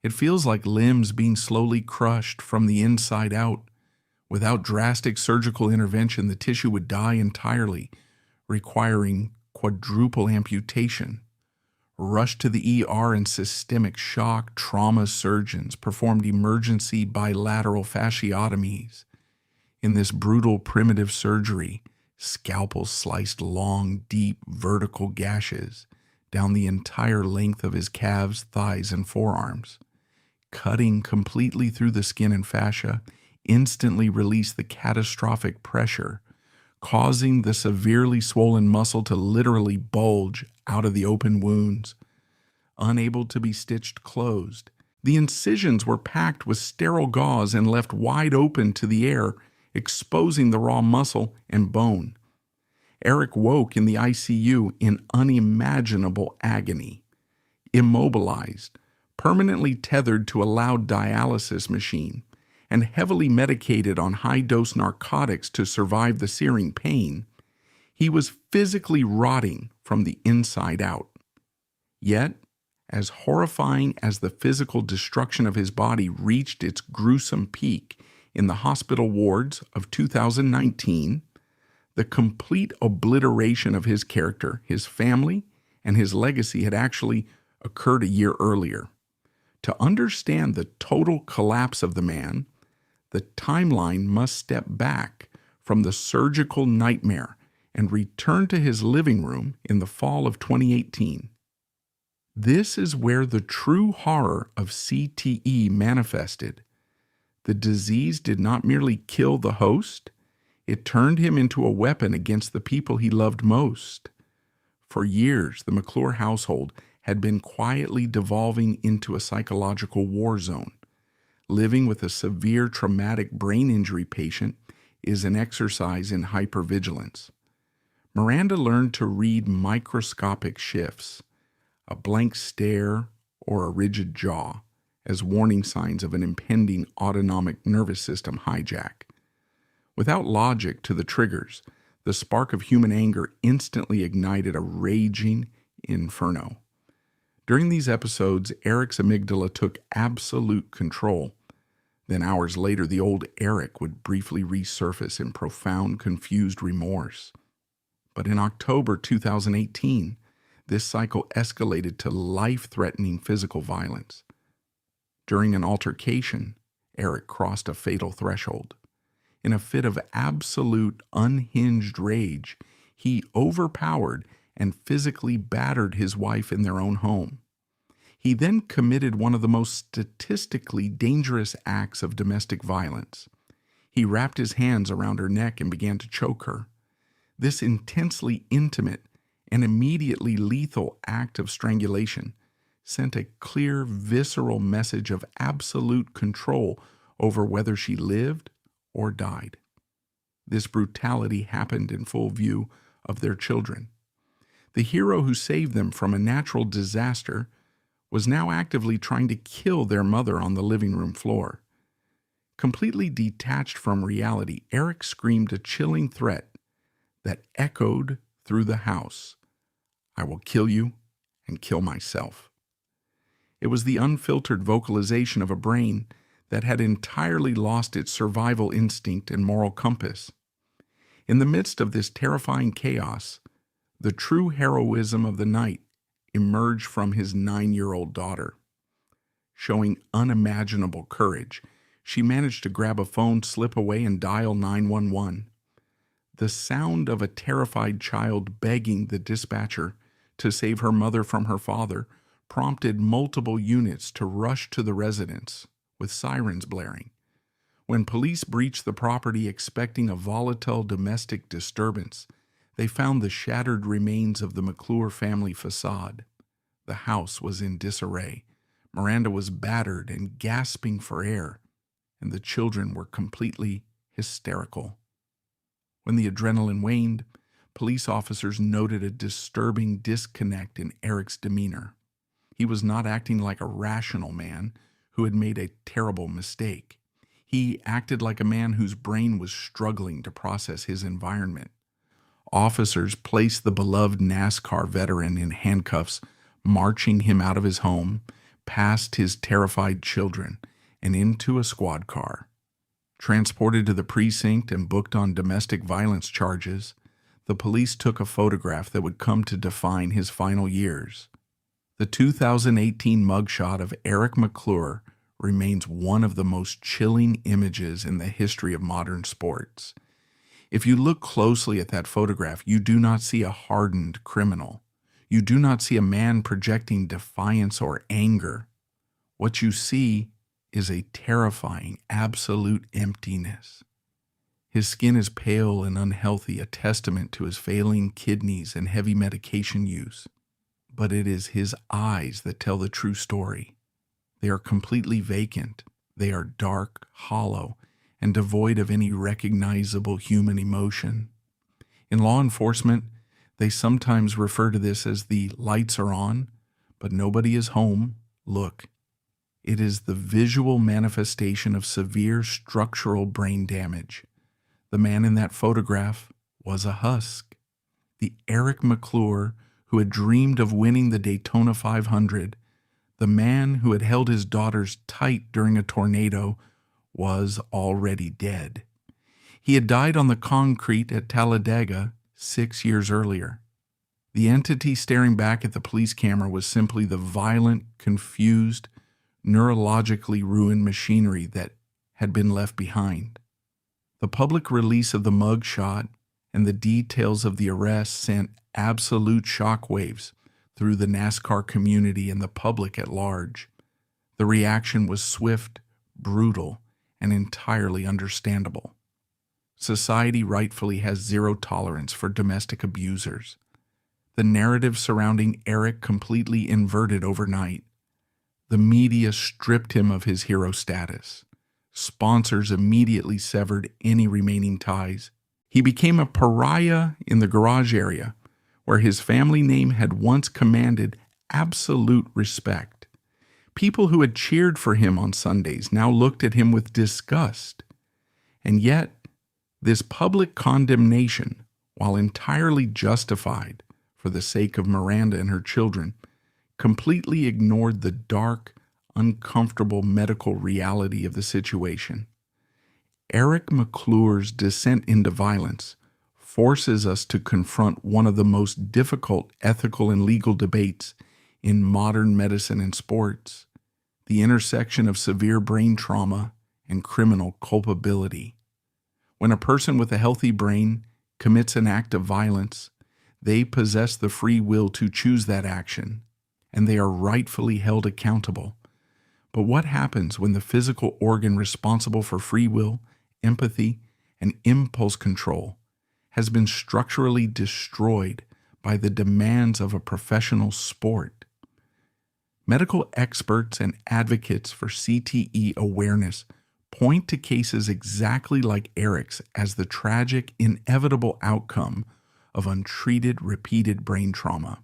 it feels like limbs being slowly crushed from the inside out. Without drastic surgical intervention, the tissue would die entirely, requiring quadruple amputation. Rushed to the ER and systemic shock trauma surgeons performed emergency bilateral fasciotomies. In this brutal primitive surgery, scalpels sliced long, deep, vertical gashes down the entire length of his calves, thighs, and forearms. Cutting completely through the skin and fascia instantly released the catastrophic pressure, causing the severely swollen muscle to literally bulge out of the open wounds. Unable to be stitched closed, the incisions were packed with sterile gauze and left wide open to the air, exposing the raw muscle and bone. Eric woke in the ICU in unimaginable agony, immobilized, permanently tethered to a loud dialysis machine, and heavily medicated on high-dose narcotics to survive the searing pain. He was physically rotting from the inside out. Yet, as horrifying as the physical destruction of his body reached its gruesome peak in the hospital wards of 2019, the complete obliteration of his character, his family, and his legacy had actually occurred a year earlier. To understand the total collapse of the man, the timeline must step back from the surgical nightmare and return to his living room in the fall of 2018. This is where the true horror of CTE manifested. The disease did not merely kill the host, it turned him into a weapon against the people he loved most. For years, the McClure household had been quietly devolving into a psychological war zone. Living with a severe traumatic brain injury patient is an exercise in hypervigilance. Miranda learned to read microscopic shifts, a blank stare or a rigid jaw, as warning signs of an impending autonomic nervous system hijack. Without logic to the triggers, the spark of human anger instantly ignited a raging inferno. During these episodes, Eric's amygdala took absolute control. Then hours later, the old Eric would briefly resurface in profound, confused remorse. But in October 2018, this cycle escalated to life-threatening physical violence. During an altercation, Eric crossed a fatal threshold. In a fit of absolute, unhinged rage, he overpowered and physically battered his wife in their own home. He then committed one of the most statistically dangerous acts of domestic violence. He wrapped his hands around her neck and began to choke her. This intensely intimate and immediately lethal act of strangulation sent a clear, visceral message of absolute control over whether she lived or died. This brutality happened in full view of their children. The hero who saved them from a natural disaster was now actively trying to kill their mother on the living room floor. Completely detached from reality, Eric screamed a chilling threat that echoed through the house. "I will kill you and kill myself." It was the unfiltered vocalization of a brain that had entirely lost its survival instinct and moral compass. In the midst of this terrifying chaos, the true heroism of the night emerged from his 9-year-old daughter. Showing unimaginable courage, she managed to grab a phone, slip away, and dial 911. The sound of a terrified child begging the dispatcher to save her mother from her father prompted multiple units to rush to the residence, with sirens blaring. When police breached the property expecting a volatile domestic disturbance, they found the shattered remains of the McClure family facade. The house was in disarray. Miranda was battered and gasping for air, and the children were completely hysterical. When the adrenaline waned, police officers noted a disturbing disconnect in Eric's demeanor. He was not acting like a rational man who had made a terrible mistake. He acted like a man whose brain was struggling to process his environment. Officers placed the beloved NASCAR veteran in handcuffs, marching him out of his home, past his terrified children, and into a squad car. Transported to the precinct and booked on domestic violence charges, the police took a photograph that would come to define his final years. The 2018 mugshot of Eric McClure remains one of the most chilling images in the history of modern sports. If you look closely at that photograph, you do not see a hardened criminal. You do not see a man projecting defiance or anger. What you see is a terrifying, absolute emptiness. His skin is pale and unhealthy, a testament to his failing kidneys and heavy medication use. But it is his eyes that tell the true story. They are completely vacant. They are dark, hollow, and devoid of any recognizable human emotion. In law enforcement, they sometimes refer to this as the lights are on, but nobody is home. Look. It is the visual manifestation of severe structural brain damage. The man in that photograph was a husk. The Eric McClure who had dreamed of winning the Daytona 500, the man who had held his daughters tight during a tornado, was already dead. He had died on the concrete at Talladega 6 years earlier. The entity staring back at the police camera was simply the violent, confused, neurologically ruined machinery that had been left behind. The public release of the mugshot and the details of the arrest sent absolute shockwaves through the NASCAR community and the public at large. The reaction was swift, brutal, and entirely understandable. Society rightfully has zero tolerance for domestic abusers. The narrative surrounding Eric completely inverted overnight. The media stripped him of his hero status. Sponsors immediately severed any remaining ties. He became a pariah in the garage area, where his family name had once commanded absolute respect. People who had cheered for him on Sundays now looked at him with disgust. And yet, this public condemnation, while entirely justified for the sake of Miranda and her children, completely ignored the dark, uncomfortable medical reality of the situation. Eric McClure's descent into violence forces us to confront one of the most difficult ethical and legal debates in modern medicine and sports: the intersection of severe brain trauma and criminal culpability. When a person with a healthy brain commits an act of violence, they possess the free will to choose that action, and they are rightfully held accountable. But what happens when the physical organ responsible for free will, empathy, and impulse control has been structurally destroyed by the demands of a professional sport? Medical experts and advocates for CTE awareness point to cases exactly like Eric's as the tragic, inevitable outcome of untreated, repeated brain trauma.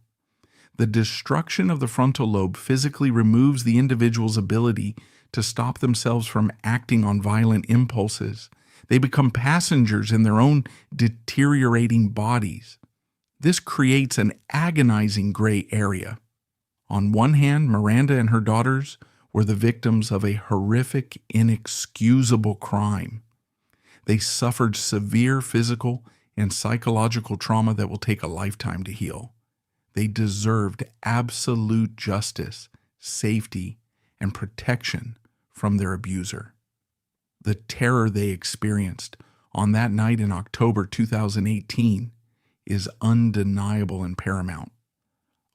The destruction of the frontal lobe physically removes the individual's ability to stop themselves from acting on violent impulses. They become passengers in their own deteriorating bodies. This creates an agonizing gray area. On one hand, Miranda and her daughters were the victims of a horrific, inexcusable crime. They suffered severe physical and psychological trauma that will take a lifetime to heal. They deserved absolute justice, safety, and protection from their abuser. The terror they experienced on that night in October 2018 is undeniable and paramount.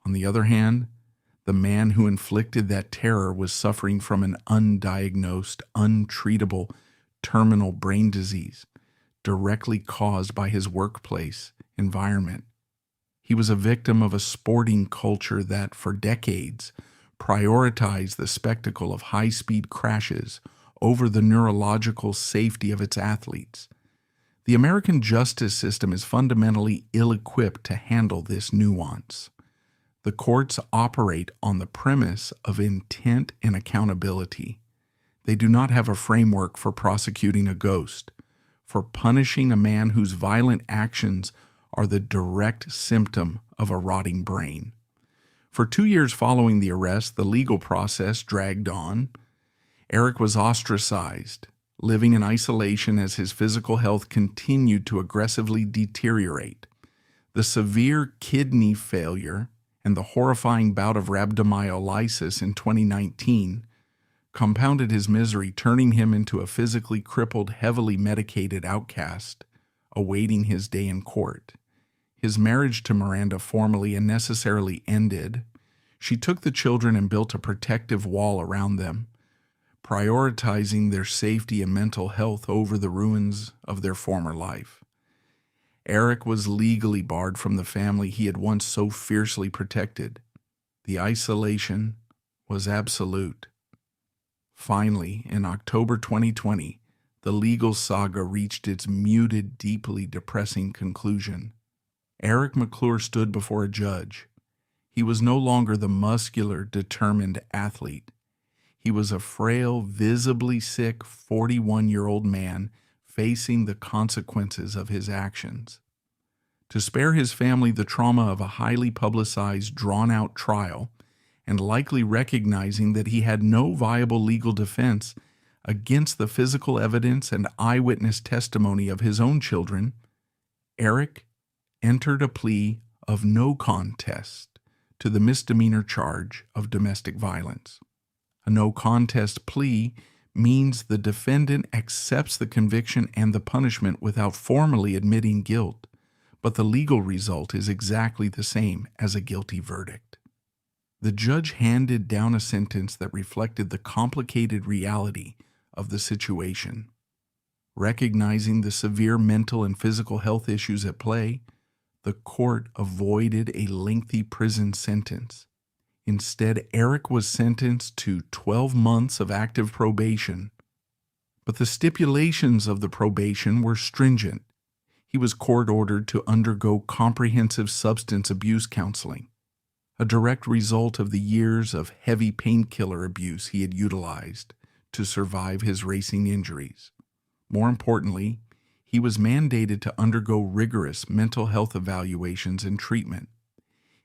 On the other hand, the man who inflicted that terror was suffering from an undiagnosed, untreatable, terminal brain disease directly caused by his workplace environment. He was a victim of a sporting culture that, for decades, prioritized the spectacle of high-speed crashes over the neurological safety of its athletes. The American justice system is fundamentally ill-equipped to handle this nuance. The courts operate on the premise of intent and accountability. They do not have a framework for prosecuting a ghost, for punishing a man whose violent actions are the direct symptom of a rotting brain. For 2 years following the arrest, the legal process dragged on. Eric was ostracized, living in isolation as his physical health continued to aggressively deteriorate. The severe kidney failure and the horrifying bout of rhabdomyolysis in 2019 compounded his misery, turning him into a physically crippled, heavily medicated outcast, awaiting his day in court. His marriage to Miranda formally and necessarily ended. She took the children and built a protective wall around them, prioritizing their safety and mental health over the ruins of their former life. Eric was legally barred from the family he had once so fiercely protected. The isolation was absolute. Finally, in October 2020, the legal saga reached its muted, deeply depressing conclusion. Eric McClure stood before a judge. He was no longer the muscular, determined athlete. He was a frail, visibly sick 41-year-old man facing the consequences of his actions. To spare his family the trauma of a highly publicized, drawn-out trial, and likely recognizing that he had no viable legal defense against the physical evidence and eyewitness testimony of his own children, Eric entered a plea of no contest to the misdemeanor charge of domestic violence. A no contest plea means the defendant accepts the conviction and the punishment without formally admitting guilt, but the legal result is exactly the same as a guilty verdict. The judge handed down a sentence that reflected the complicated reality of the situation. Recognizing the severe mental and physical health issues at play, the court avoided a lengthy prison sentence. Instead, Eric was sentenced to 12 months of active probation. But the stipulations of the probation were stringent. He was court-ordered to undergo comprehensive substance abuse counseling, a direct result of the years of heavy painkiller abuse he had utilized to survive his racing injuries. More importantly, he was mandated to undergo rigorous mental health evaluations and treatment.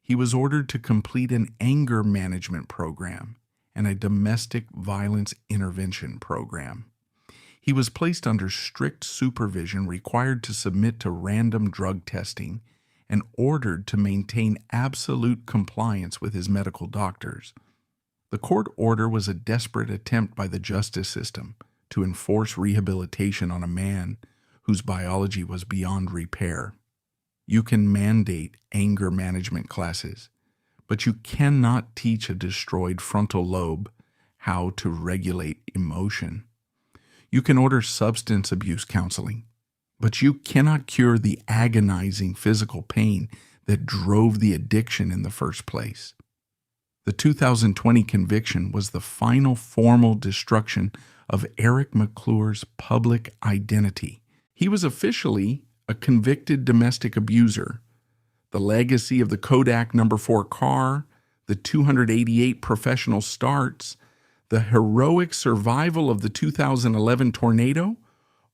He was ordered to complete an anger management program and a domestic violence intervention program. He was placed under strict supervision, required to submit to random drug testing, and ordered to maintain absolute compliance with his medical doctors. The court order was a desperate attempt by the justice system to enforce rehabilitation on a man whose biology was beyond repair. You can mandate anger management classes, but you cannot teach a destroyed frontal lobe how to regulate emotion. You can order substance abuse counseling, but you cannot cure the agonizing physical pain that drove the addiction in the first place. The 2020 conviction was the final formal destruction of Eric McClure's public identity. He was officially a convicted domestic abuser. The legacy of the Kodak No. 4 car, the 288 professional starts, the heroic survival of the 2011 tornado,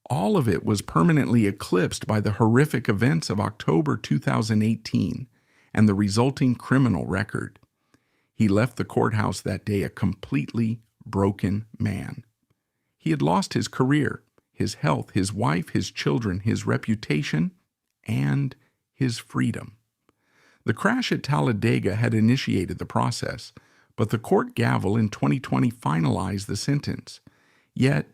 all of it was permanently eclipsed by the horrific events of October 2018 and the resulting criminal record. He left the courthouse that day a completely broken man. He had lost his career, his health, his wife, his children, his reputation, and his freedom. The crash at Talladega had initiated the process, but the court gavel in 2020 finalized the sentence. Yet,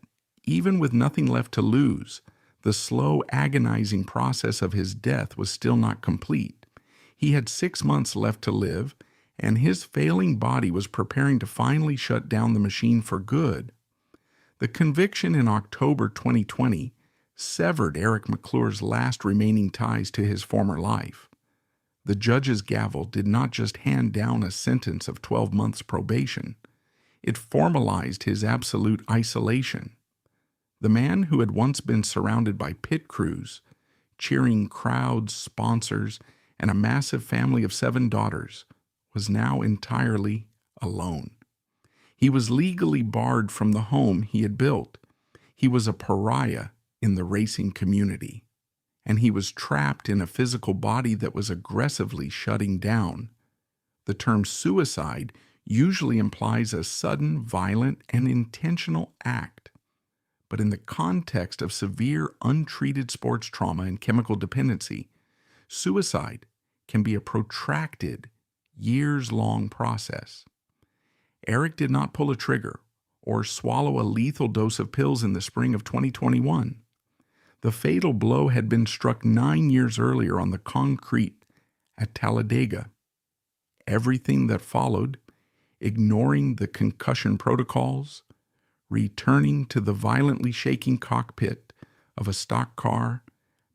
even with nothing left to lose, the slow, agonizing process of his death was still not complete. He had 6 months left to live, and his failing body was preparing to finally shut down the machine for good. The conviction in October 2020 severed Eric McClure's last remaining ties to his former life. The judge's gavel did not just hand down a sentence of 12 months probation. It formalized his absolute isolation. The man who had once been surrounded by pit crews, cheering crowds, sponsors, and a massive family of 7 daughters, was now entirely alone. He was legally barred from the home he had built. He was a pariah in the racing community, and he was trapped in a physical body that was aggressively shutting down. The term suicide usually implies a sudden, violent, and intentional act. But in the context of severe, untreated sports trauma and chemical dependency, suicide can be a protracted, years-long process. Eric did not pull a trigger or swallow a lethal dose of pills in the spring of 2021. The fatal blow had been struck 9 years earlier on the concrete at Talladega. Everything that followed, ignoring the concussion protocols, returning to the violently shaking cockpit of a stock car,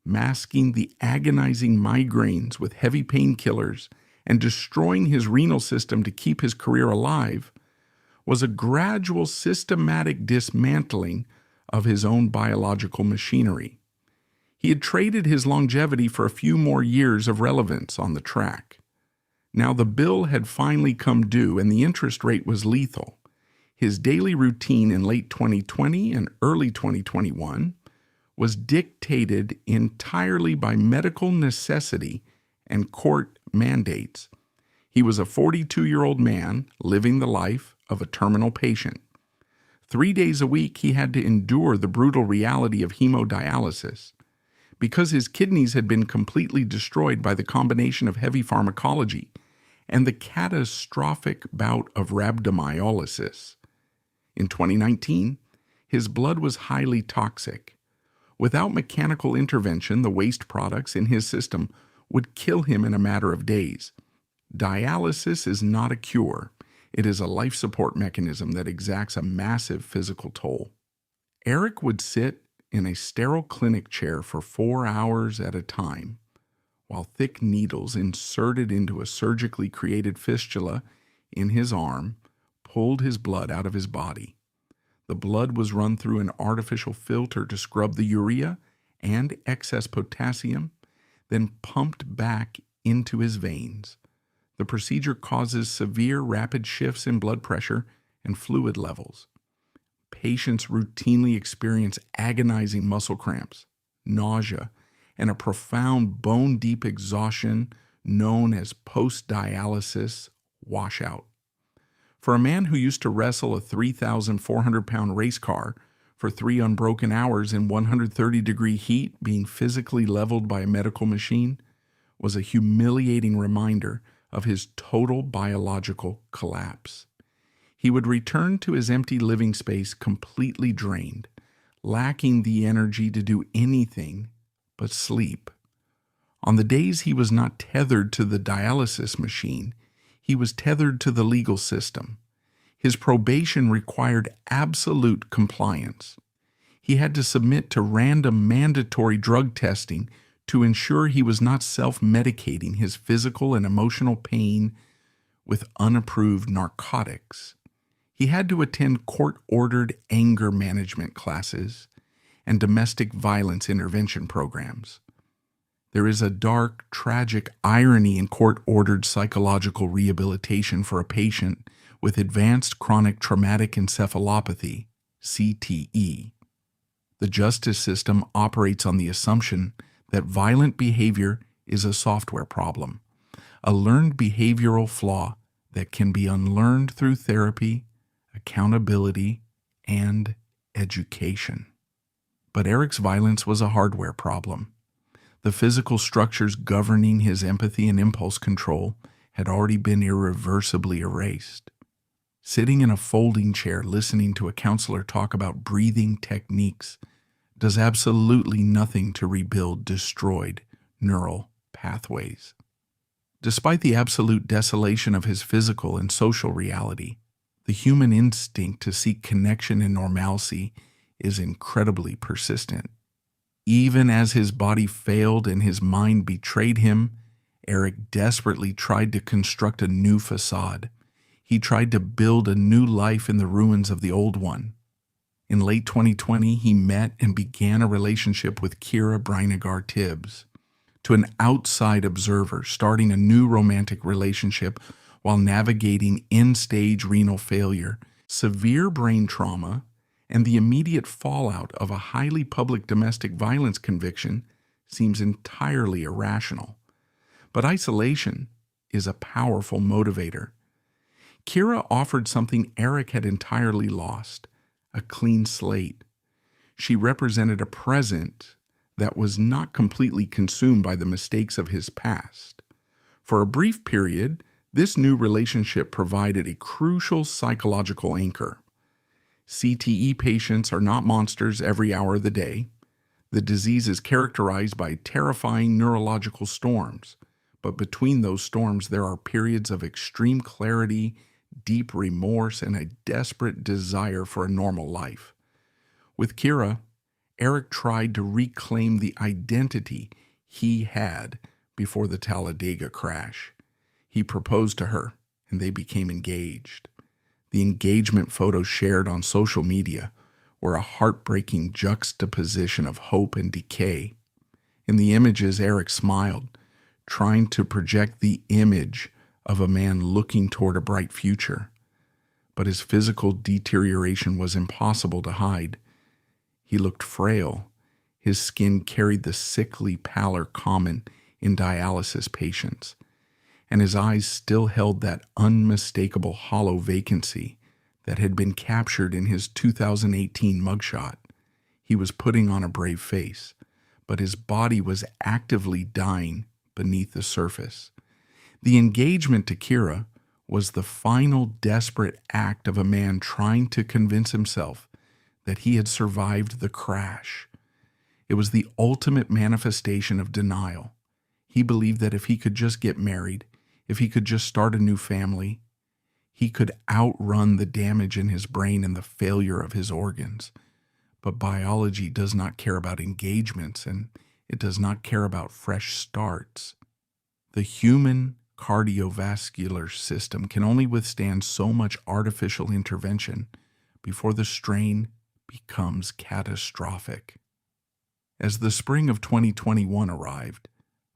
masking the agonizing migraines with heavy painkillers, and destroying his renal system to keep his career alive, was a gradual, systematic dismantling of his own biological machinery. He had traded his longevity for a few more years of relevance on the track. Now the bill had finally come due, and the interest rate was lethal. His daily routine in late 2020 and early 2021 was dictated entirely by medical necessity and court mandates. He was a 42-year-old man living the life of a terminal patient. 3 days a week, he had to endure the brutal reality of hemodialysis. Because his kidneys had been completely destroyed by the combination of heavy pharmacology and the catastrophic bout of rhabdomyolysis. In 2019, his blood was highly toxic. Without mechanical intervention, the waste products in his system would kill him in a matter of days. Dialysis is not a cure. It is a life support mechanism that exacts a massive physical toll. Eric would sit in a sterile clinic chair for 4 hours at a time, while thick needles inserted into a surgically created fistula in his arm pulled his blood out of his body. The blood was run through an artificial filter to scrub the urea and excess potassium, then pumped back into his veins. The procedure causes severe rapid shifts in blood pressure and fluid levels. Patients routinely experience agonizing muscle cramps, nausea, and a profound bone-deep exhaustion known as post-dialysis washout. For a man who used to wrestle a 3,400-pound race car for 3 unbroken hours in 130-degree heat, being physically leveled by a medical machine, was a humiliating reminder of his total biological collapse. He would return to his empty living space completely drained, lacking the energy to do anything but sleep. On the days he was not tethered to the dialysis machine, he was tethered to the legal system. His probation required absolute compliance. He had to submit to random mandatory drug testing to ensure he was not self-medicating his physical and emotional pain with unapproved narcotics. He had to attend court-ordered anger management classes and domestic violence intervention programs. There is a dark, tragic irony in court-ordered psychological rehabilitation for a patient with advanced chronic traumatic encephalopathy, CTE. The justice system operates on the assumption that violent behavior is a software problem, a learned behavioral flaw that can be unlearned through therapy, accountability, and education. But Eric's violence was a hardware problem. The physical structures governing his empathy and impulse control had already been irreversibly erased. Sitting in a folding chair listening to a counselor talk about breathing techniques does absolutely nothing to rebuild destroyed neural pathways. Despite the absolute desolation of his physical and social reality, the human instinct to seek connection and normalcy is incredibly persistent. Even as his body failed and his mind betrayed him, Eric desperately tried to construct a new facade. He tried to build a new life in the ruins of the old one. In late 2020, he met and began a relationship with Kira Brinegar Tibbs. To an outside observer, starting a new romantic relationship while navigating end-stage renal failure, severe brain trauma, and the immediate fallout of a highly public domestic violence conviction seems entirely irrational. But isolation is a powerful motivator. Kira offered something Eric had entirely lost: a clean slate. She represented a present that was not completely consumed by the mistakes of his past. For a brief period, this new relationship provided a crucial psychological anchor. CTE patients are not monsters every hour of the day. The disease is characterized by terrifying neurological storms, but between those storms there are periods of extreme clarity, deep remorse, and a desperate desire for a normal life. With Kira, Eric tried to reclaim the identity he had before the Talladega crash. He proposed to her, and they became engaged. The engagement photos shared on social media were a heartbreaking juxtaposition of hope and decay. In the images, Eric smiled, trying to project the image of a man looking toward a bright future. But his physical deterioration was impossible to hide. He looked frail, His skin carried the sickly pallor common in dialysis patients, and his eyes still held that unmistakable hollow vacancy that had been captured in his 2018 mugshot. He was putting on a brave face, but his body was actively dying beneath the surface. The engagement to Kira was the final desperate act of a man trying to convince himself that he had survived the crash. It was the ultimate manifestation of denial. He believed that if he could just get married, if he could just start a new family, he could outrun the damage in his brain and the failure of his organs. But biology does not care about engagements, and it does not care about fresh starts. The human cardiovascular system can only withstand so much artificial intervention before the strain becomes catastrophic. As the spring of 2021 arrived,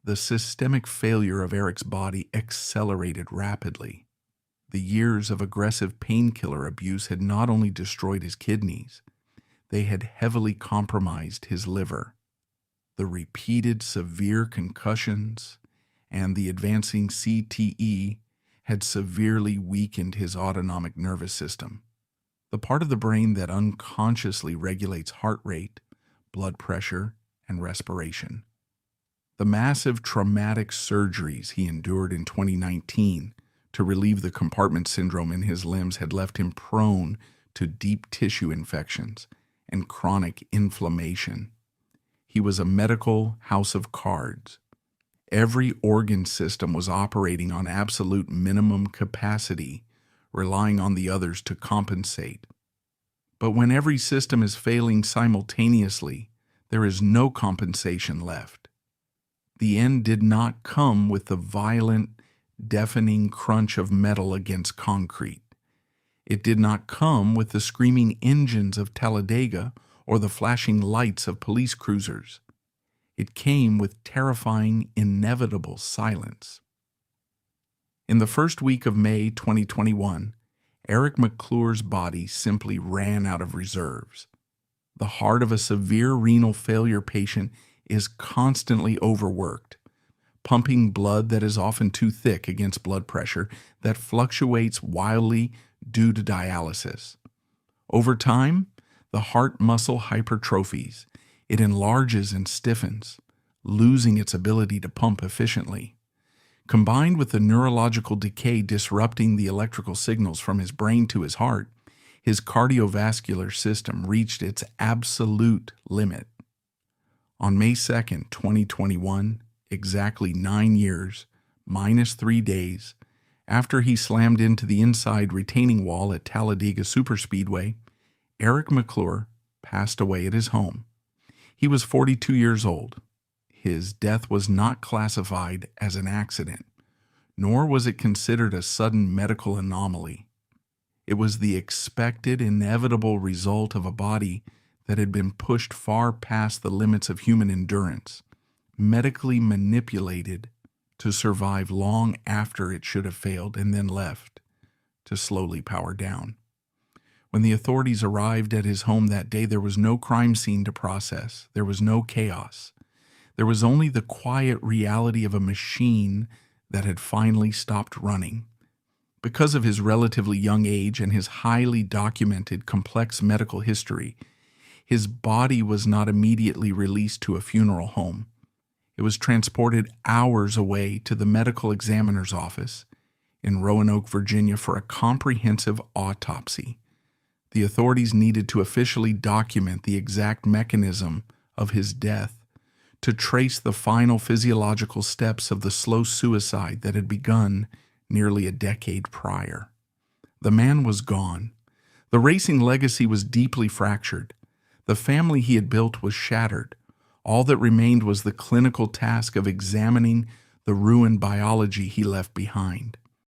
the systemic failure of Eric's body accelerated rapidly. The years of aggressive painkiller abuse had not only destroyed his kidneys, they had heavily compromised his liver. The repeated severe concussions and the advancing CTE had severely weakened his autonomic nervous system, the part of the brain that unconsciously regulates heart rate, blood pressure, and respiration. The massive traumatic surgeries he endured in 2019 to relieve the compartment syndrome in his limbs had left him prone to deep tissue infections and chronic inflammation. He was a medical house of cards. Every organ system was operating on absolute minimum capacity, relying on the others to compensate. But when every system is failing simultaneously, there is no compensation left. The end did not come with the violent, deafening crunch of metal against concrete. It did not come with the screaming engines of Talladega or the flashing lights of police cruisers. It came with terrifying, inevitable silence. In the first week of May 2021, Eric McClure's body simply ran out of reserves. The heart of a severe renal failure patient is constantly overworked, pumping blood that is often too thick against blood pressure that fluctuates wildly due to dialysis. Over time, the heart muscle hypertrophies. It enlarges and stiffens, losing its ability to pump efficiently. Combined with the neurological decay disrupting the electrical signals from his brain to his heart, his cardiovascular system reached its absolute limit. On May 2nd, 2021, exactly 9 years, minus 3 days, after he slammed into the inside retaining wall at Talladega Superspeedway, Eric McClure passed away at his home. He was 42 years old. His death was not classified as an accident, nor was it considered a sudden medical anomaly. It was the expected, inevitable result of a body that had been pushed far past the limits of human endurance, medically manipulated to survive long after it should have failed, and then left to slowly power down. When the authorities arrived at his home that day, there was no crime scene to process. There was no chaos. There was only the quiet reality of a machine that had finally stopped running. Because of his relatively young age and his highly documented, complex medical history, his body was not immediately released to a funeral home. It was transported hours away to the medical examiner's office in Roanoke, Virginia, for a comprehensive autopsy. The authorities needed to officially document the exact mechanism of his death, to trace the final physiological steps of the slow suicide that had begun nearly a decade prior. The man was gone. The racing legacy was deeply fractured. The family he had built was shattered. All that remained was the clinical task of examining the ruined biology he left behind.